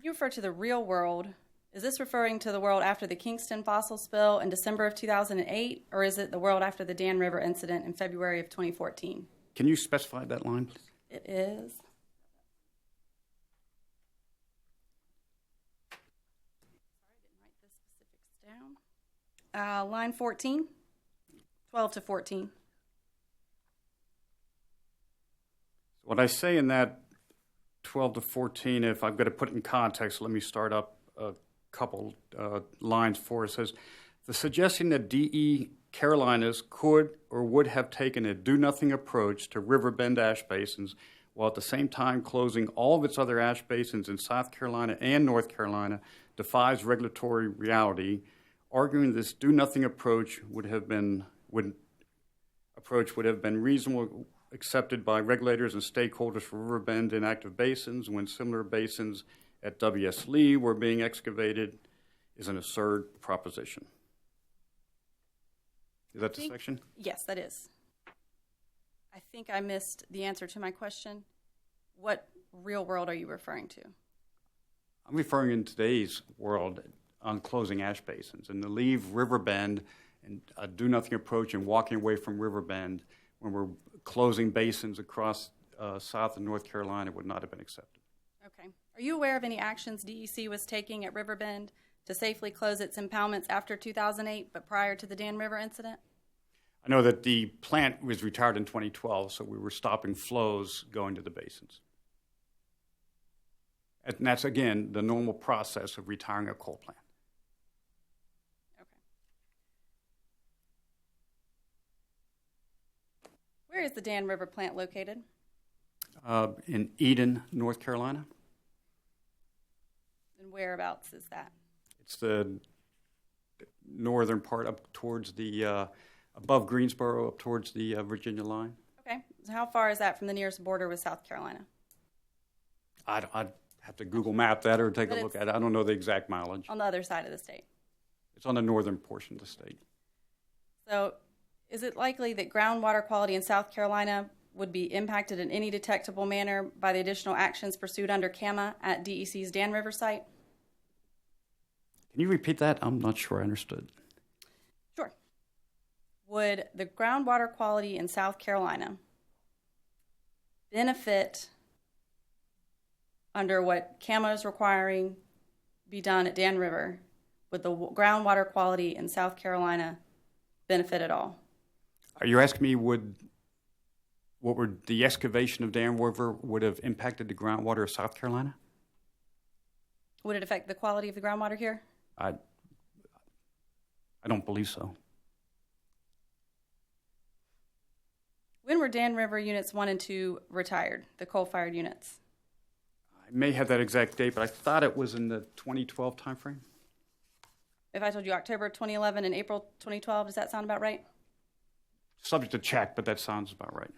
you refer to the real world. Is this referring to the world after the Kingston fossil spill in December of 2008, or is it the world after the Dan River incident in February of 2014? Can you specify that line, please? It is. Sorry, I didn't write the specifics down. Line 14, 12 to 14. What I say in that 12 to 14, if I've got to put it in context, let me start up a couple lines for it. It says, the suggestion that DE Carolinas could or would have taken a do-nothing approach to Riverbend ash basins while at the same time closing all of its other ash basins in South Carolina and North Carolina defies regulatory reality, arguing this do-nothing approach would have been reasonable, accepted by regulators and stakeholders for Riverbend inactive basins when similar basins at W.S. Lee were being excavated is an absurd proposition. Is that the section? Yes, that is. I think I missed the answer to my question. What real world are you referring to? I'm referring in today's world on closing ash basins and to leave Riverbend and a do-nothing approach and walking away from Riverbend when we're closing basins across South and North Carolina would not have been accepted. Okay. Are you aware of any actions DEC was taking at Riverbend to safely close its impoundments after 2008, but prior to the Dan River incident? I know that the plant was retired in 2012, so we were stopping flows going to the basins. And that's, again, the normal process of retiring a coal plant. Okay. Where is the Dan River plant located? In Eden, North Carolina. And whereabouts is that? It's the northern part up towards the, above Greensboro, up towards the Virginia line. Okay. So how far is that from the nearest border with South Carolina? I'd have to Google map that or take But a look at it. I don't know the exact mileage. On the other side of the state. It's on the northern portion of the state. So is it likely that groundwater quality in South Carolina would be impacted in any detectable manner by the additional actions pursued under CAMA at DEC's Dan River site? Can you repeat that? I'm not sure I understood. Sure. Would the groundwater quality in South Carolina benefit under what CAMA is requiring be done at Dan River? Would the groundwater quality in South Carolina benefit at all? Are you asking me what would the excavation of Dan River would have impacted the groundwater of South Carolina? Would it affect the quality of the groundwater here? I don't believe so. When were Dan River Units 1 and 2 retired, the coal-fired units? I may have that exact date, but I thought it was in the 2012 timeframe. If I told you October 2011 and April 2012, does that sound about right? Subject to check, but that sounds about right.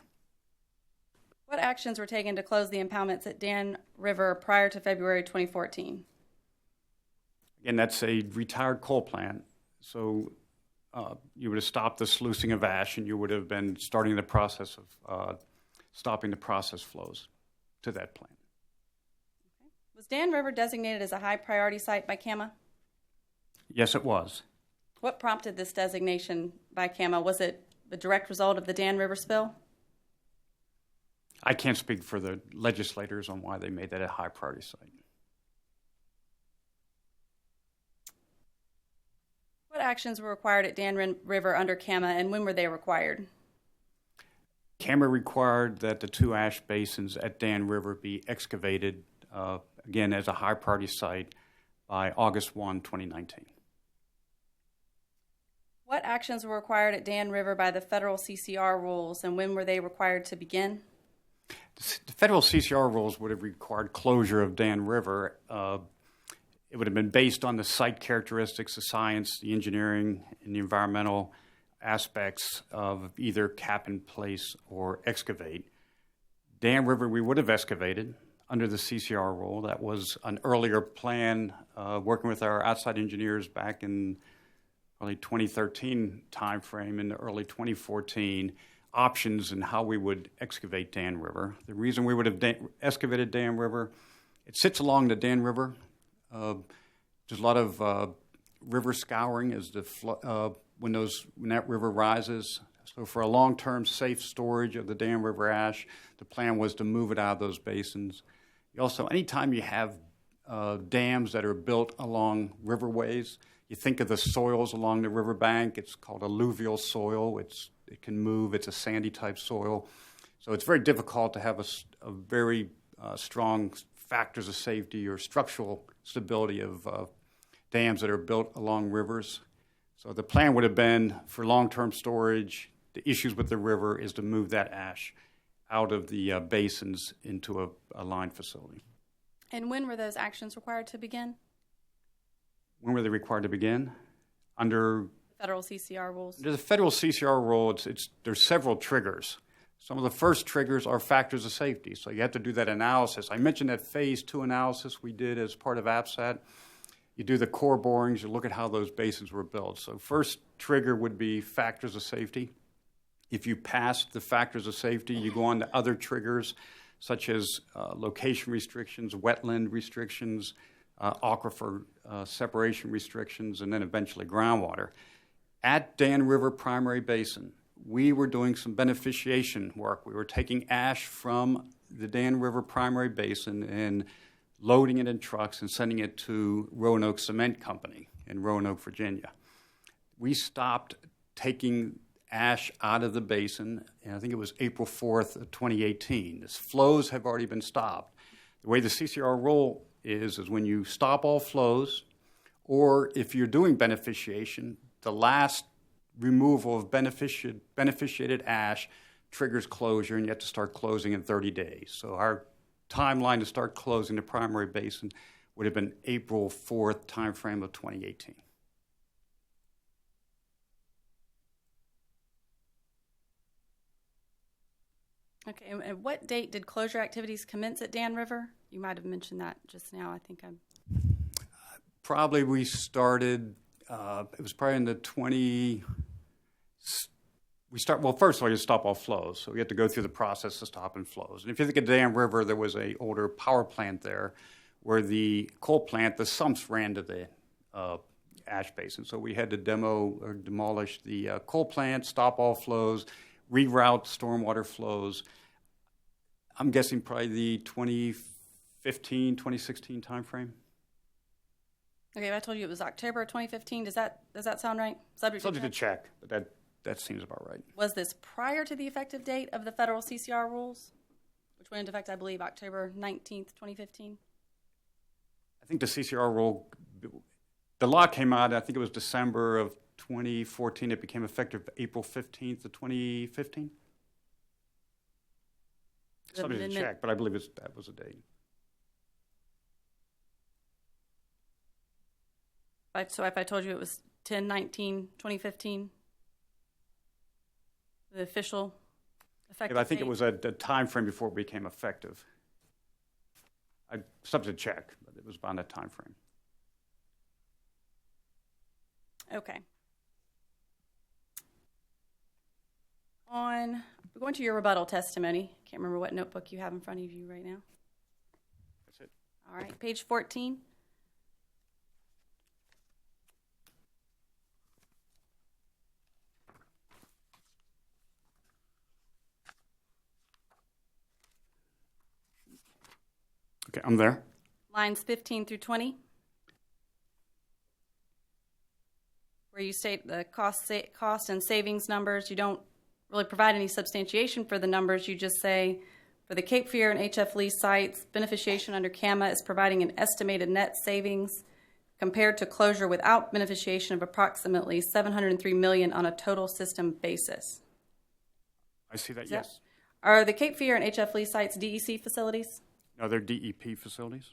What actions were taken to close the impoundments at Dan River prior to February 2014? Again, that's a retired coal plant, so you would have stopped the sluicing of ash, and you would have been starting the process of stopping the process flows to that plant. Okay. Was Dan River designated as a high priority site by CAMA? Yes, it was. What prompted this designation by CAMA? Was it the direct result of the Dan River spill? I can't speak for the legislators on why they made that a high priority site. What actions were required at Dan River under CAMA, and when were they required? CAMA required that the two ash basins at Dan River be excavated, again, as a high priority site by August 1, 2019. What actions were required at Dan River by the federal CCR rules, and when were they required to begin? The federal CCR rules would have required closure of Dan River. It would have been based on the site characteristics, the science, the engineering, and the environmental aspects of either cap in place or excavate. Dan River we would have excavated under the CCR rule. That was an earlier plan, working with our outside engineers back in probably 2013 timeframe and early 2014, options in how we would excavate Dan River. The reason we would have excavated Dan River, it sits along the Dan River. There's a lot of river scouring as when that river rises. So for a long-term safe storage of the Dan River ash, the plan was to move it out of those basins. Also, anytime you have dams that are built along riverways, you think of the soils along the riverbank. It's called alluvial soil. It can move. It's a sandy type soil. So it's very difficult to have a very strong factors of safety or structural stability of dams that are built along rivers. So the plan would have been for long-term storage. The issues with the river is to move that ash out of the basins into a lined facility. And when were those actions required to begin? When were they required to begin? Under Federal CCR rules. the federal CCR rule, there's several triggers. Some of the first triggers are factors of safety, so you have to do that analysis. I mentioned that phase 2 analysis we did as part of APSAT. You do the core borings, you look at how those basins were built. So first trigger would be factors of safety. If you pass the factors of safety, you go on to other triggers, such as location restrictions, wetland restrictions, aquifer separation restrictions, and then eventually groundwater. At Dan River Primary Basin, we were doing some beneficiation work. We were taking ash from the Dan River Primary Basin and loading it in trucks and sending it to Roanoke Cement Company in Roanoke, Virginia. We stopped taking ash out of the basin, and I think it was April 4th of 2018. The flows have already been stopped. The way the CCR rule is when you stop all flows, or if you're doing beneficiation, the last removal of beneficiated ash triggers closure, and you have to start closing in 30 days. So our timeline to start closing the primary basin would have been April 4th timeframe of 2018. Okay, and what date did closure activities commence at Dan River? You might have mentioned that just now. I think I'm... Probably we started, it was probably in the well, first of all, you stop all flows. So we had to go through the process of stopping flows. And if you think of Dan River, there was an older power plant there where the coal plant, the sumps ran to the ash basin. So we had to demolish the coal plant, stop all flows, reroute stormwater flows. I'm guessing probably the 2015, 2016 timeframe. Okay, if I told you it was October of 2015, does that sound right? Subject to check, but that seems about right. Was this prior to the effective date of the federal CCR rules, which went into effect, I believe, October 19th, 2015? I think the CCR rule, the law came out, I think it was December of 2014. It became effective April 15th of 2015. Somebody to check, but I believe that was the date. So if I told you it was 10/19/2015, the official effective Yeah, I think date? it was a time frame before it became effective. Something to check, but it was about that time frame. Okay. We're going to your rebuttal testimony. Can't remember what notebook you have in front of you right now. That's it. All right, page 14. Okay, I'm there. Lines 15 through 20, where you state the cost and savings numbers. You don't really provide any substantiation for the numbers. You just say, for the Cape Fear and HF Lee sites, beneficiation under CAMA is providing an estimated net savings compared to closure without beneficiation of approximately $703 million on a total system basis. I see that, yes. Are the Cape Fear and HF Lee sites DEC facilities? No, they're DEP facilities.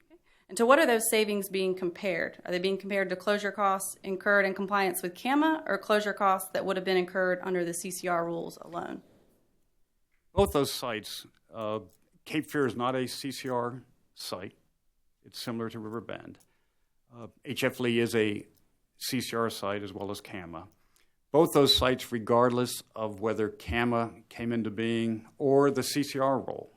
And to what are those savings being compared? Are they being compared to closure costs incurred in compliance with CAMA or closure costs that would have been incurred under the CCR rules alone? Both those sites, Cape Fear is not a CCR site. It's similar to River Bend. HF Lee is a CCR site as well as CAMA. Both those sites, regardless of whether CAMA came into being or the CCR rule,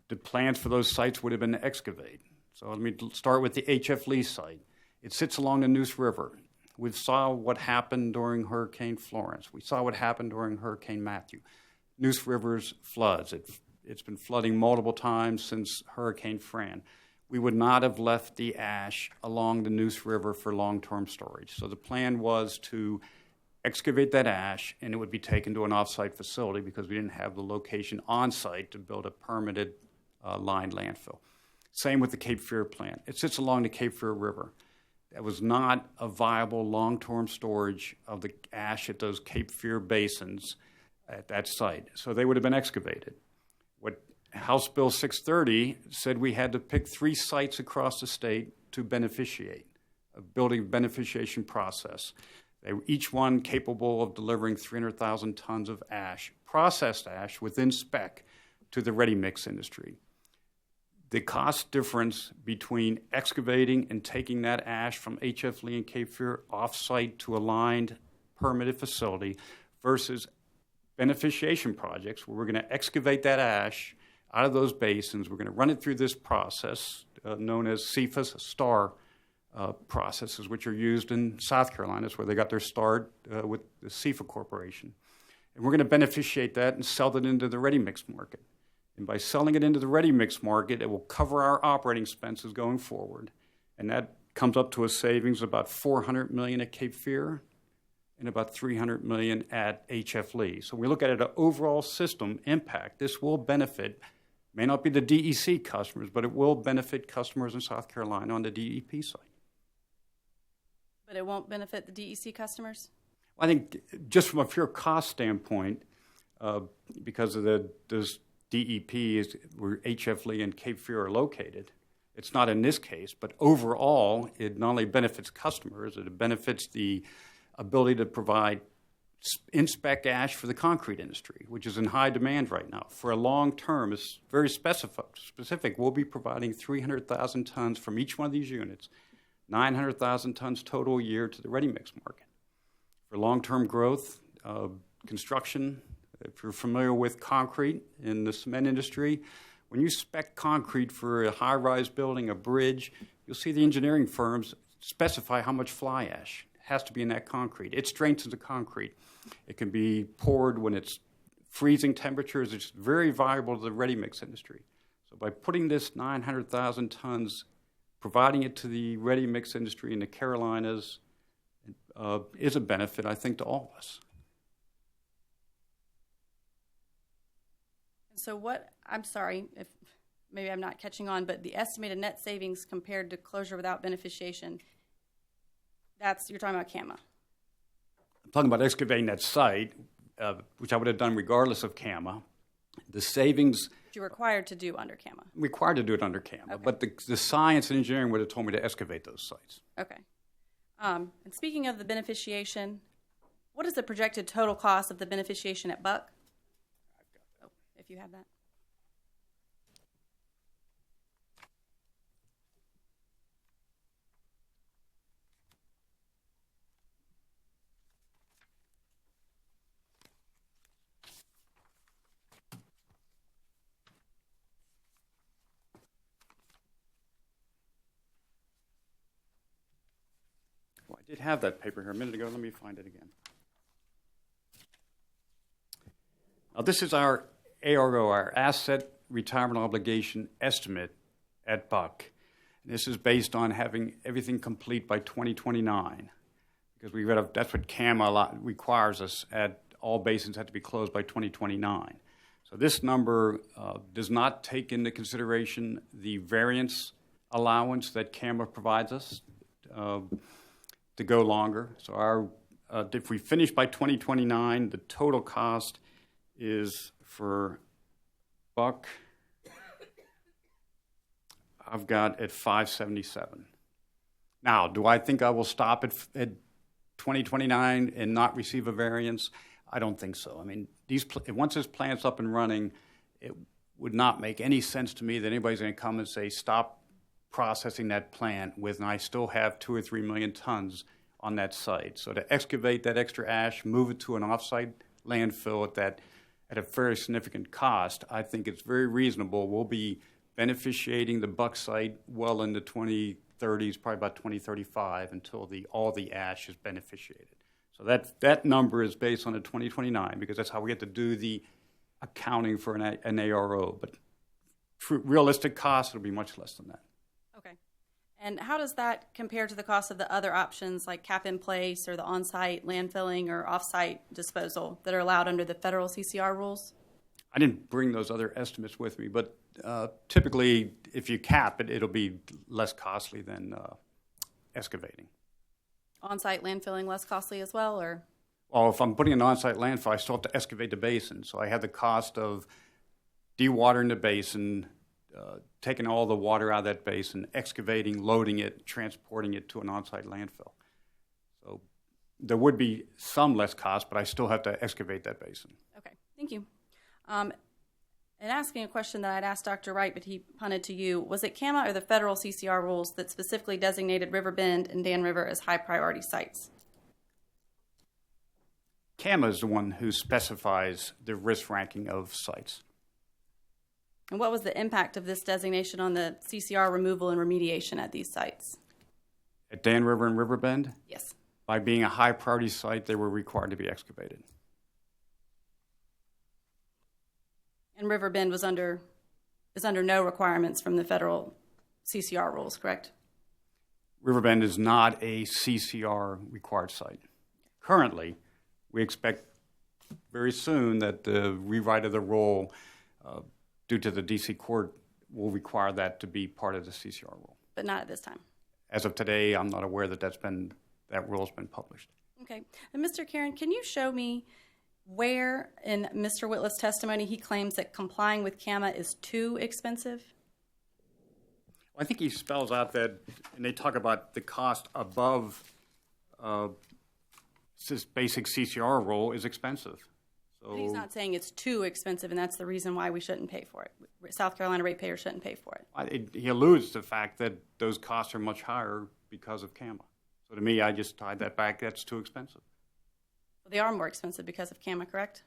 the plans for those sites would have been to excavate. So let me start with the HF Lee site. It sits along the Neuse River. We saw what happened during Hurricane Florence. We saw what happened during Hurricane Matthew. Neuse River's floods. It's been flooding multiple times since Hurricane Fran. We would not have left the ash along the Neuse River for long-term storage. So the plan was to excavate that ash, and it would be taken to an off-site facility because we didn't have the location on-site to build a permitted lined landfill. Same with the Cape Fear plant. It sits along the Cape Fear River. That was not a viable long-term storage of the ash at those Cape Fear basins at that site. So they would have been excavated. What House Bill 630 said, we had to pick 3 sites across the state to beneficiate, building a beneficiation process. They were each one capable of delivering 300,000 tons of ash, processed ash within spec, to the ready mix industry. The cost difference between excavating and taking that ash from HF Lee and Cape Fear off-site to a lined permitted facility versus beneficiation projects where we're going to excavate that ash out of those basins. We're going to run it through this process known as CFAS STAR processes, which are used in South Carolina. That's where they got their start with the CFA Corporation. And we're going to beneficiate that and sell it into the ready mix market. And by selling it into the ready-mix market, it will cover our operating expenses going forward. And that comes up to a savings of about $400 million at Cape Fear and about $300 million at HF Lee. So we look at it an overall system impact. This will benefit, may not be the DEC customers, but it will benefit customers in South Carolina on the DEP side. But it won't benefit the DEC customers? I think just from a pure cost standpoint, because of those DEPs where HF Lee and Cape Fear are located, it's not in this case, but overall, it not only benefits customers, it benefits the ability to provide in-spec ash for the concrete industry, which is in high demand right now. For a long term, it's very specific. We'll be providing 300,000 tons from each one of these units, 900,000 tons total a year to the ready-mix market. For long-term growth, construction, if you're familiar with concrete in the cement industry, when you spec concrete for a high-rise building, a bridge, you'll see the engineering firms specify how much fly ash has to be in that concrete. It strengthens the concrete. It can be poured when it's freezing temperatures. It's very valuable to the ready-mix industry. So by putting this 900,000 tons, providing it to the ready-mix industry in the Carolinas is a benefit, I think, to all of us. So what, I'm sorry if maybe I'm not catching on, but the estimated net savings compared to closure without beneficiation, you're talking about CAMA. I'm talking about excavating that site, which I would have done regardless of CAMA. The savings... You're required to do under CAMA. Required to do it under CAMA, Okay. but the science and engineering would have told me to excavate those sites. Okay. And speaking of the beneficiation, what is the projected total cost of the beneficiation at Buck? Oh, if you have that. Well, I did have that paper here a minute ago. Let me find it again. Now, this is our ARO, our Asset Retirement Obligation Estimate at Buck. This is based on having everything complete by 2029, because that's what CAMA requires us at all basins have to be closed by 2029. So this number does not take into consideration the variance allowance that CAMA provides us to go longer. So if we finish by 2029, the total cost is for Buck, I've got at 577. Now, do I think I will stop at 2029 and not receive a variance? I don't think so. I mean, once this plant's up and running, it would not make any sense to me that anybody's going to come and say, stop processing that plant and I still have 2 or 3 million tons on that site. So to excavate that extra ash, move it to an offsite landfill at a very significant cost, I think it's very reasonable. We'll be beneficiating the Buck site well in the 2030s, probably about 2035, until all the ash is beneficiated. So that number is based on the 2029, because that's how we get to do the accounting for an ARO. But realistic cost, it'll be much less than that. Okay. And how does that compare to the cost of the other options like cap in place or the on-site landfilling or off-site disposal that are allowed under the federal CCR rules? I didn't bring those other estimates with me, but typically if you cap it, it'll be less costly than excavating. On-site landfilling less costly as well, or? Well, if I'm putting an on-site landfill, I still have to excavate the basin. So I have the cost of dewatering the basin, taking all the water out of that basin, excavating, loading it, transporting it to an on-site landfill. So there would be some less cost, but I still have to excavate that basin. Okay, thank you. And asking a question that I'd asked Dr. Wright, but he punted to you, was it CAMA or the federal CCR rules that specifically designated River Bend and Dan River as high priority sites? CAMA is the one who specifies the risk ranking of sites. And what was the impact of this designation on the CCR removal and remediation at these sites? At Dan River and River Bend? Yes. By being a high priority site, they were required to be excavated. And Riverbend is under no requirements from the federal CCR rules, correct? Riverbend is not a CCR required site. Currently, we expect very soon that the rewrite of the rule due to the DC court will require that to be part of the CCR rule. But not at this time. As of today, I'm not aware that that rule has been published. Okay. And Mr. Karen, can you show me where in Mr. Whitlett's testimony he claims that complying with CAMA is too expensive? I think he spells out that, and they talk about the cost above this basic CCR rule is expensive. So But he's not saying it's too expensive, and that's the reason why we shouldn't pay for it. South Carolina ratepayers shouldn't pay for it. He alludes to the fact that those costs are much higher because of CAMA. So to me, I just tied that back. That's too expensive. They are more expensive because of CAMA, correct?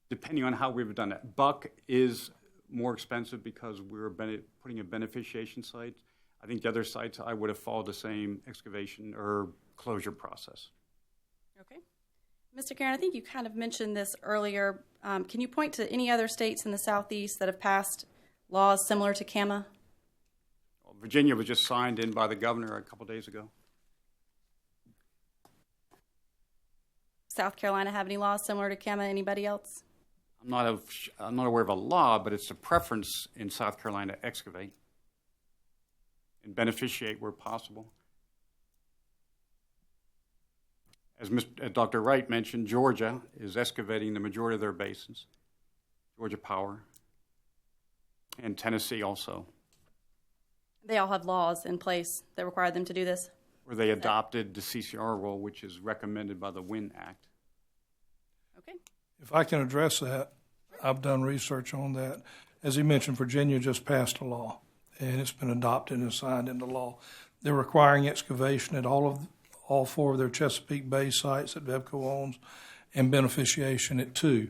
Depending on how we've done it. Buck is more expensive because we're putting a beneficiation site. I think the other sites I would have followed the same excavation or closure process. Okay. Mr. Karen, I think you kind of mentioned this earlier. Can you point to any other states in the Southeast that have passed laws similar to CAMA? Well, Virginia was just signed in by the governor a couple days ago. South Carolina have any laws similar to CAMA? Anybody else? I'm not aware of a law, but it's a preference in South Carolina to excavate and beneficiate where possible. As Dr. Wright mentioned, Georgia is excavating the majority of their basins, Georgia Power, and Tennessee also, They all have laws in place that require them to do this? where they adopted the CCR rule, which is recommended by the WIN Act. Okay. If I can address that, I've done research on that. As he mentioned, Virginia just passed a law, and it's been adopted and signed into law. They're requiring excavation at all four of their Chesapeake Bay sites that VEPCO owns, and beneficiation at 2.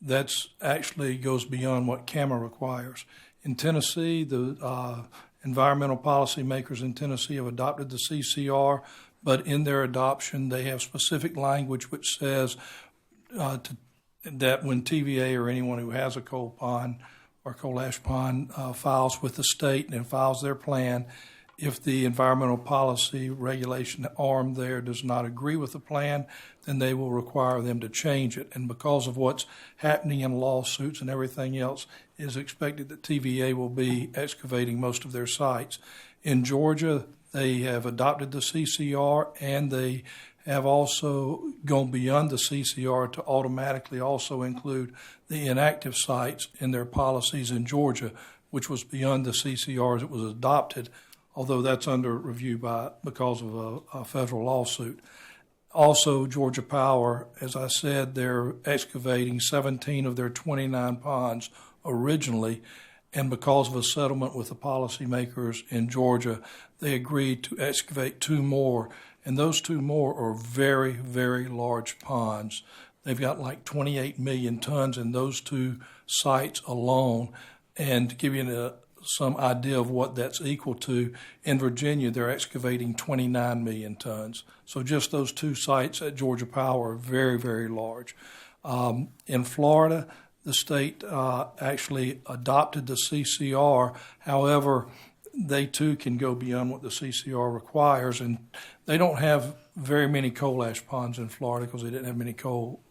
That's actually goes beyond what CAMA requires. In Tennessee, the environmental policy makers in Tennessee have adopted the CCR, but in their adoption, they have specific language which says that when TVA or anyone who has a coal pond or coal ash pond files with the state and files their plan, if the environmental policy regulation arm there does not agree with the plan, then they will require them to change it. And because of what's happening in lawsuits and everything else, it is expected that TVA will be excavating most of their sites. In Georgia, they have adopted the CCR, and they have also gone beyond the CCR to automatically also include the inactive sites in their policies in Georgia, which was beyond the CCR as it was adopted, although that's under review because of a federal lawsuit. Also, Georgia Power, as I said, they're excavating 17 of their 29 ponds originally, and because of a settlement with the policymakers in Georgia, they agreed to excavate 2 more, and those 2 more are very, very large ponds. They've got like 28 million tons in those 2 sites alone, and to give you some idea of what that's equal to, in Virginia, they're excavating 29 million tons. So just those 2 sites at Georgia Power are very, very large. In Florida, the state actually adopted the CCR. However, they too can go beyond what the CCR requires, and they don't have very many coal ash ponds in Florida because they didn't have many coal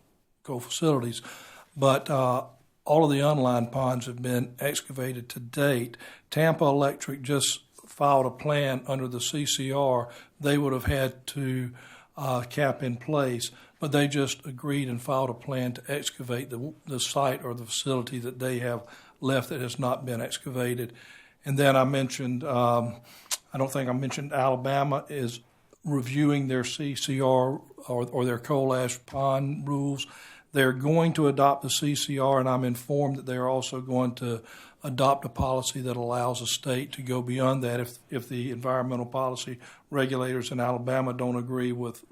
facilities. But all of the unlined ponds have been excavated to date. Tampa Electric just filed a plan under the CCR. They would have had to cap in place, but they just agreed and filed a plan to excavate the site or the facility that they have left that has not been excavated. And then I mentioned, I don't think I mentioned Alabama is reviewing their CCR or their coal ash pond rules. They're going to adopt the CCR, and I'm informed that they're also going to adopt a policy that allows a state to go beyond that if the environmental policy regulators in Alabama don't agree with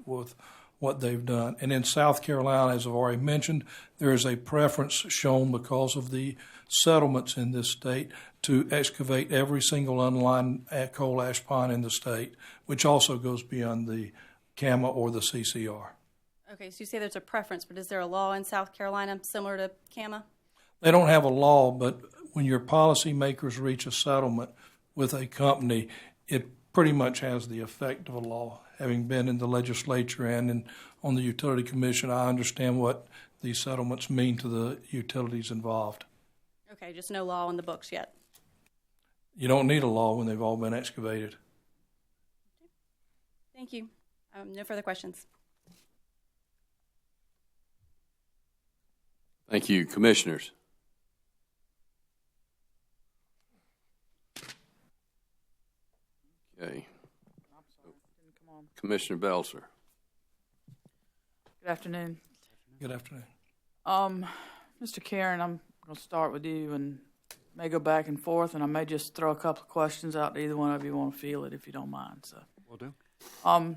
what they've done. And in South Carolina, as I've already mentioned, there is a preference shown because of the settlements in this state to excavate every single unlined coal ash pond in the state, which also goes beyond the CAMA or the CCR. Okay, so you say there's a preference, but is there a law in South Carolina similar to CAMA? They don't have a law, but when your policymakers reach a settlement with a company, it pretty much has the effect of a law. Having been in the legislature and on the utility commission, I understand what these settlements mean to the utilities involved. Okay, just no law in the books yet. You don't need a law when they've all been excavated. Thank you. No further questions. Thank you. Commissioners? Okay. Commissioner Belzer. Good afternoon. Good afternoon. Mr. Karen, I'm going to start with you and may go back and forth, and I may just throw a couple of questions out to either one of you want to field it if you don't mind. So, Will do. I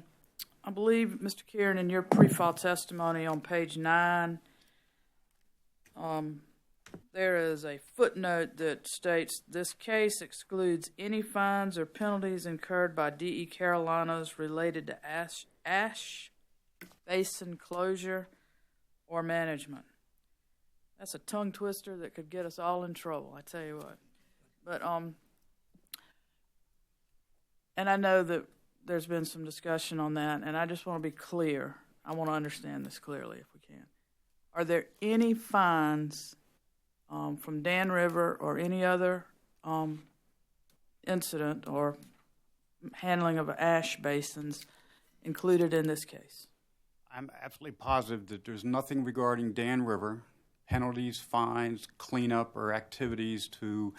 believe, Mr. Karen, in your pre-file testimony on page 9, there is a footnote that states this case excludes any fines or penalties incurred by DE Carolinas related to ash basin closure or management. That's a tongue twister that could get us all in trouble, I tell you what. But and I know that there's been some discussion on that, and I just want to be clear. I want to understand this clearly if we can. Are there any fines from Dan River or any other incident or handling of ash basins included in this case? I'm absolutely positive that there's nothing regarding Dan River, penalties, fines, cleanup, or activities to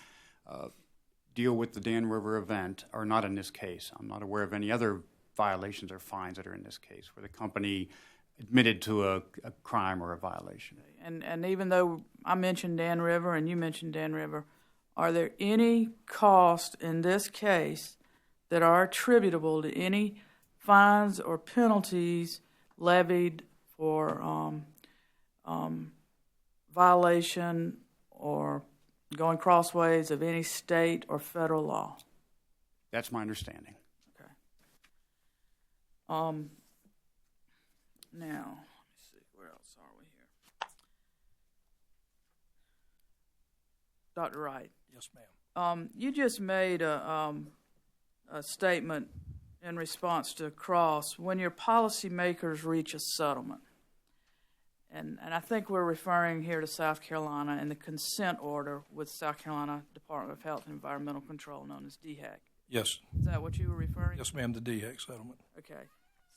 deal with the Dan River event are not in this case. I'm not aware of any other violations or fines that are in this case where the company admitted to a crime or a violation. And even though I mentioned Dan River and you mentioned Dan River, are there any costs in this case that are attributable to any fines or penalties levied for violation or going crossways of any state or federal law? That's my understanding. Okay. Now, let me see, where else are we here? Dr. Wright. Yes, ma'am. You just made a statement in response to Cross, when your policymakers reach a settlement. And I think we're referring here to South Carolina and the consent order with South Carolina Department of Health and Environmental Control, known as DHEC. Yes. Is that what you were referring? Yes, ma'am, the DHEC settlement. Okay.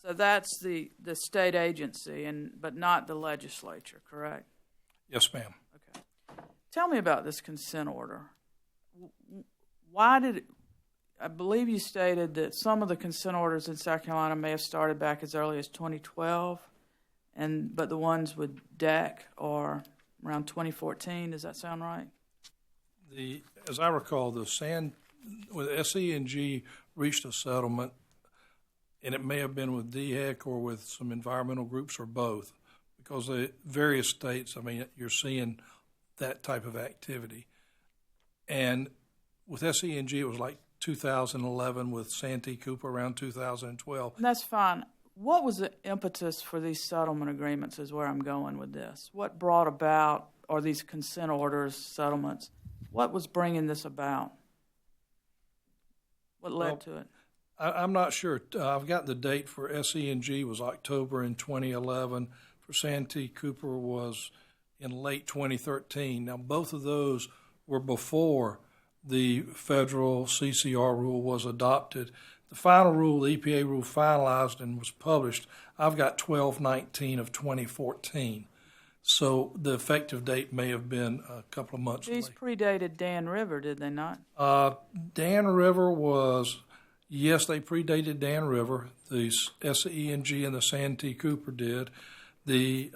So that's the state agency, but not the legislature, correct? Yes, ma'am. Okay. Tell me about this consent order. Why did I believe you stated that some of the consent orders in South Carolina may have started back as early as 2012, but the ones with DEC are around 2014. Does that sound right? As I recall, with SC reached a settlement, and it may have been with DHEC or with some environmental groups or both, because the various states, I mean, you're seeing that type of activity. And with SC it was like 2011, with Santee Cooper around 2012. And that's fine. What was the impetus for these settlement agreements is where I'm going with this. What brought about, or these consent orders, settlements, what was bringing this about? What led to it? I'm not sure. I've got the date for SC was October in 2011. For Santee Cooper was in late 2013. Now, both of those were before the federal CCR rule was adopted. The final rule, the EPA rule, finalized and was published, I've got 12/19 of 2014. So the effective date may have been a couple of months These late. predated Dan River, did they not? Dan River was, yes, they predated Dan River. The SCE&G and the Santee Cooper did. The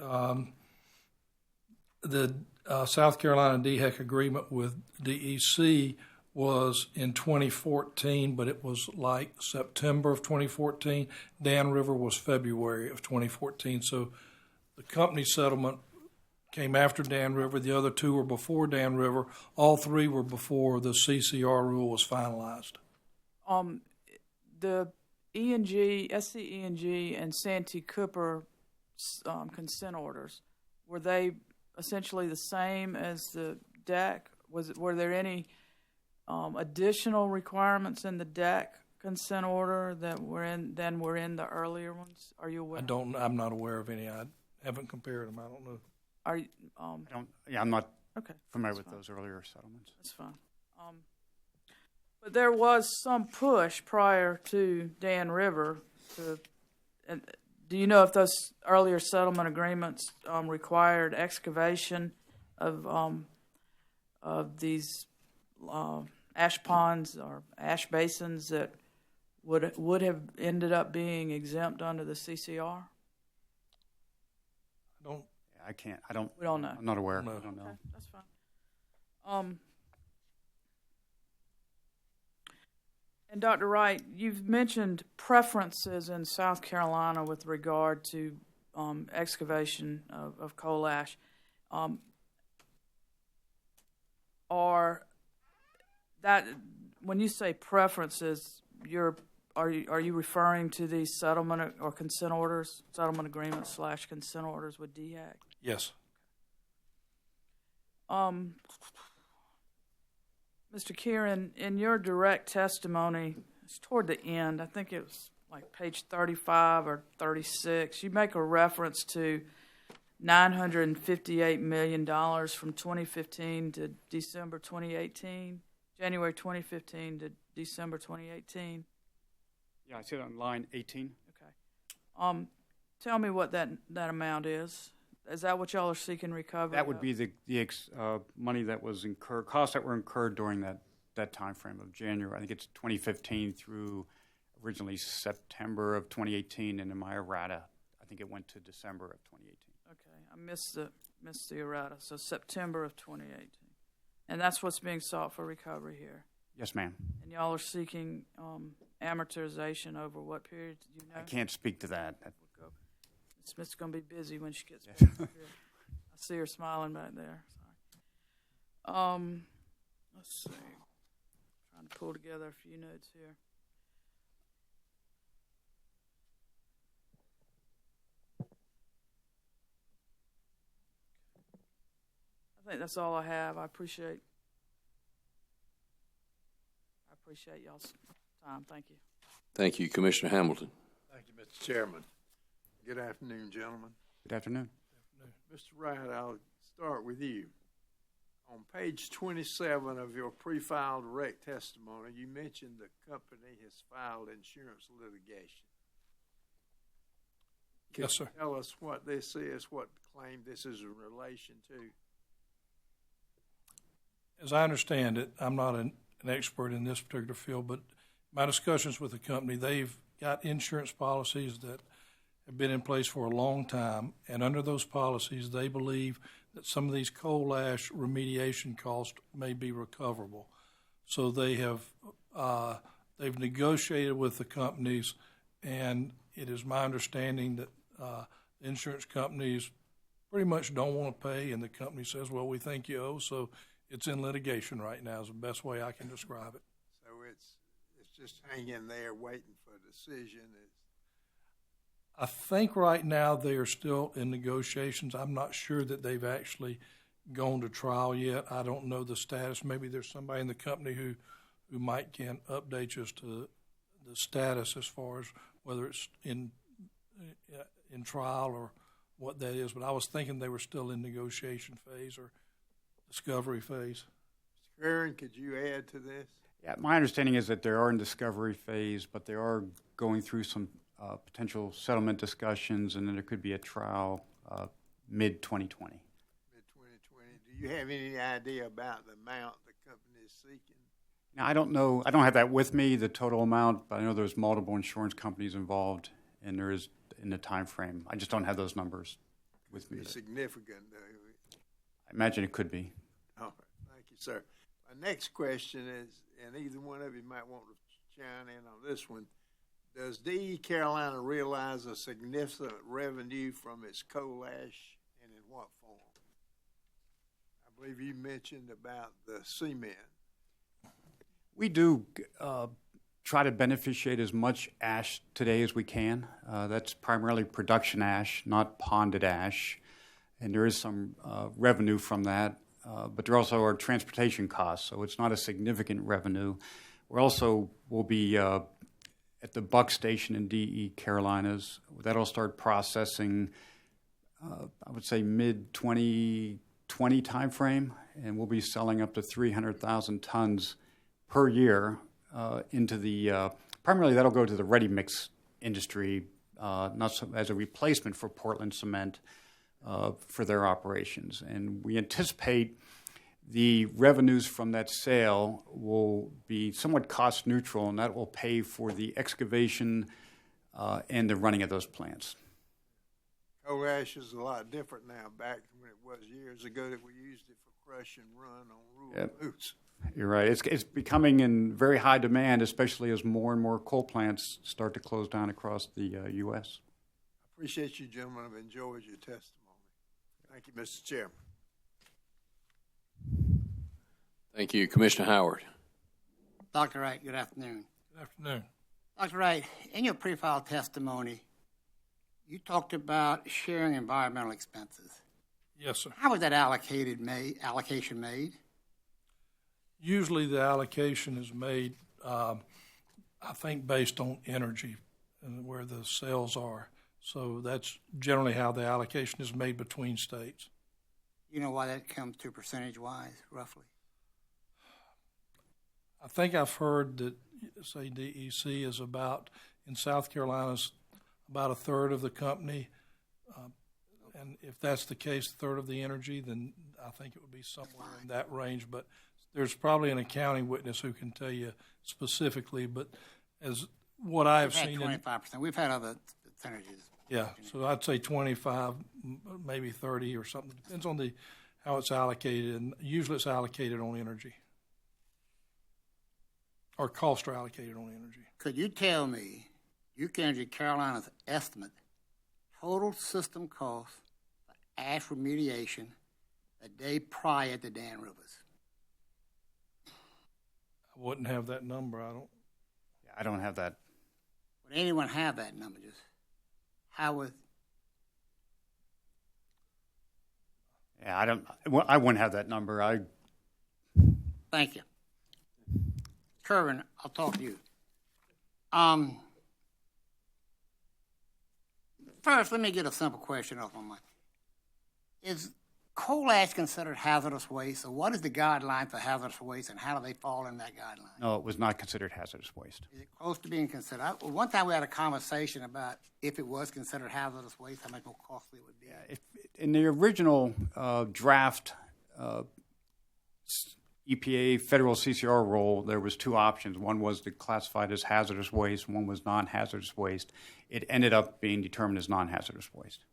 South Carolina DHEC agreement with DEC was in 2014, but it was like September of 2014. Dan River was February of 2014. So the company settlement came after Dan River. The other two were before Dan River. All three were before the CCR rule was finalized. The SCE&G and Santee Cooper consent orders, were they essentially the same as the DEC? Were there any additional requirements in the DEC consent order that were in the earlier ones? Are you aware? I'm not aware of any. I haven't compared them. I don't know. Are you? I'm not Okay. familiar That's with fine. those earlier settlements. That's fine. But there was some push prior to Dan River to. And do you know if those earlier settlement agreements required excavation of these ash ponds or ash basins that would have ended up being exempt under the CCR? I don't. I can't. I don't. We don't know. I'm not aware. No. I don't know. Okay, that's fine. And Dr. Wright, you've mentioned preferences in South Carolina with regard to excavation of coal ash. Are that when you say preferences, are you referring to these settlement or consent orders, settlement agreements / consent orders with DHEC? Yes. Mr. Kieran, in your direct testimony, it's toward the end, I think it was like page 35 or 36, you make a reference to $958 million from 2015 to December 2018, January 2015 to December 2018. Yeah, I see it on line 18. Okay. Tell me what that amount is. Is that what y'all are seeking recovery That would of? be the money that was incurred, costs that were incurred during that time frame of January. I think it's 2015 through originally September of 2018, and in my errata, I think it went to December of 2018. Okay, I missed the errata. So September of 2018, and that's what's being sought for recovery here. Yes, ma'am. And y'all are seeking amortization over what period? Do you know? I can't speak to that. It's going to be busy when she gets back here. I see her smiling back there. Sorry. Let's see. Trying to pull together a few notes here. I think that's all I have. I appreciate y'all's time. Thank you. Thank you, Commissioner Hamilton. Thank you, Mr. Chairman. Good afternoon, gentlemen. Good afternoon. Mr. Wright, I'll start with you. On page 27 of your pre-filed rec testimony, you mentioned the company has filed insurance litigation. Can Yes, sir. you tell us what this is, what claim this is in relation to? As I understand it, I'm not an expert in this particular field, but my discussions with the company, they've got insurance policies that have been in place for a long time, and under those policies, they believe that some of these coal ash remediation costs may be recoverable. So they have they've negotiated with the companies, and it is my understanding that insurance companies pretty much don't want to pay, and the company says, "Well, we think you owe." So it's in litigation right now. Is the best way I can describe it. So it's just hanging there waiting for a decision. I think right now they are still in negotiations. I'm not sure that they've actually gone to trial yet. I don't know the status. Maybe there's somebody in the company who can update us to the status as far as whether it's in trial or what that is. But I was thinking they were still in negotiation phase or discovery phase. Mr. Karen, could you add to this? Yeah, my understanding is that they are in discovery phase, but they are going through some potential settlement discussions, and then there could be a trial mid-2020. Mid-2020. Do you have any idea about the amount the company is seeking? Now, I don't know. I don't have that with me, the total amount, but I know there's multiple insurance companies involved, and there is in the time frame. I just don't have those numbers with me. Be significant. I imagine it could be. All right. Thank you, sir. My next question is, and either one of you might want to chime in on this one, does DE Carolina realize a significant revenue from its coal ash, and in what form? I believe you mentioned about the cement. We do try to beneficiate as much ash today as we can. That's primarily production ash, not ponded ash. And there is some revenue from that, but there also are transportation costs, so it's not a significant revenue. We also will be at the Buck Station in DE Carolinas. That'll start processing, I would say, mid-2020 timeframe, and we'll be selling up to 300,000 tons per year into the, primarily that'll go to the ready mix industry, not so, as a replacement for Portland cement for their operations. And we anticipate the revenues from that sale will be somewhat cost neutral, and that will pay for the excavation and the running of those plants. Coal ash is a lot different now back when it was years ago that we used it for crush and run on rural routes. You're right. It's becoming in very high demand, especially as more and more coal plants start to close down across the U.S. I appreciate you, gentlemen. I've enjoyed your testimony. Thank you, Mr. Chairman. Thank you. Commissioner Howard. Dr. Wright, good afternoon. Good afternoon. Dr. Wright, in your pre-file testimony, you talked about sharing environmental expenses. Yes, sir. How was that allocation made? Usually the allocation is made, I think, based on energy and where the sales are. So that's generally how the allocation is made between states. You know why that comes to percentage-wise, roughly? I think I've heard that, say, DEC is about, in South Carolina, about a third of the company. And if that's the case, a third of the energy, then I think it would be somewhere in that range. But there's probably an accounting witness who can tell you specifically. But as what I have seen, 25%. We've had other percentages. Yeah, so I'd say 25, maybe 30 or something. Depends on how it's allocated, and usually it's allocated on energy, or costs are allocated on energy. Could you tell me UK Energy Carolina's estimate total system cost for ash remediation the day prior to Dan Rivers? I wouldn't have that number. I don't have that. Would anyone have that number? Just how would? Yeah, I don't. Well, I wouldn't have that number. Thank you. Kerwin, I'll talk to you. First, let me get a simple question off my mind. Is coal ash considered hazardous waste, or what is the guideline for hazardous waste, and how do they fall in that guideline? No, it was not considered hazardous waste. Is it close to being considered? One time we had a conversation about if it was considered hazardous waste, how much more costly it would be. Yeah, in the original draft EPA federal CCR rule, there was two options. One was classified as hazardous waste, one was non-hazardous waste. It ended up being determined as non-hazardous waste.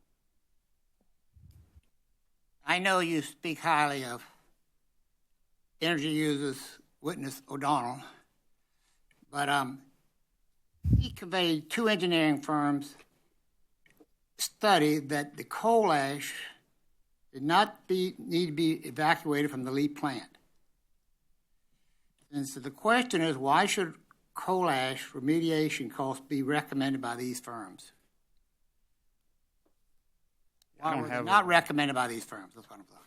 I know you speak highly of energy users, witness O'Donnell, but he conveyed two engineering firms study that the coal ash did not need to be evacuated from the Lee plant. And so the question is, why should coal ash remediation costs be recommended by these firms? Why were they not recommended by these firms? That's what I'm talking.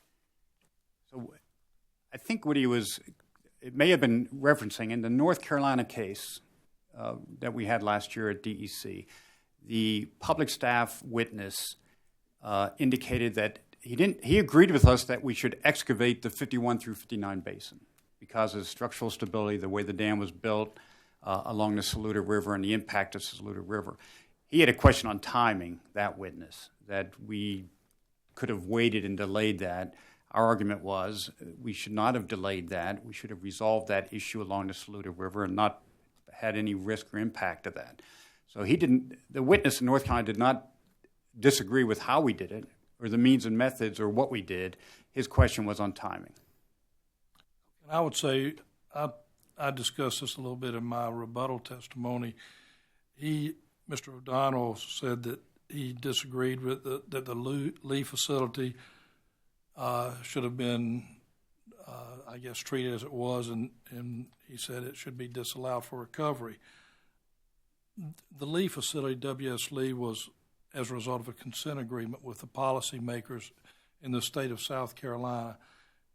So I think what it may have been referencing in the North Carolina case that we had last year at DEC, the public staff witness indicated that he agreed with us that we should excavate the 51 through 59 basin because of the structural stability, the way the dam was built along the Saluda River and the impact of the Saluda River. He had a question on timing, that witness, that we could have waited and delayed that. Our argument was we should not have delayed that. We should have resolved that issue along the Saluda River and not had any risk or impact of that. So the witness in North Carolina did not disagree with how we did it or the means and methods or what we did. His question was on timing. And I would say, I discussed this a little bit in my rebuttal testimony. Mr. O'Donnell said that he disagreed with that the Lee facility should have been, I guess, treat it as it was, and he said it should be disallowed for recovery. The Lee facility, W.S. Lee, was as a result of a consent agreement with the policymakers in the state of South Carolina.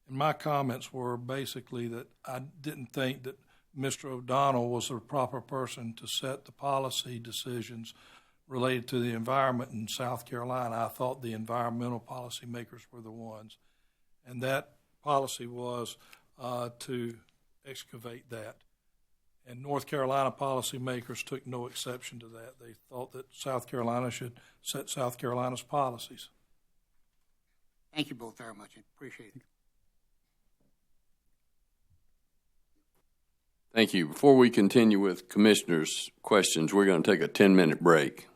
And my comments were basically that I didn't think that Mr. O'Donnell was the proper person to set the policy decisions related to the environment in South Carolina. I thought the environmental policymakers were the ones. And that policy was to excavate that. And North Carolina policymakers took no exception to that. They thought that South Carolina should set South Carolina's policies. Thank you both very much. I appreciate it. Thank you. Before we continue with commissioners' questions, we're going to take a 10-minute break.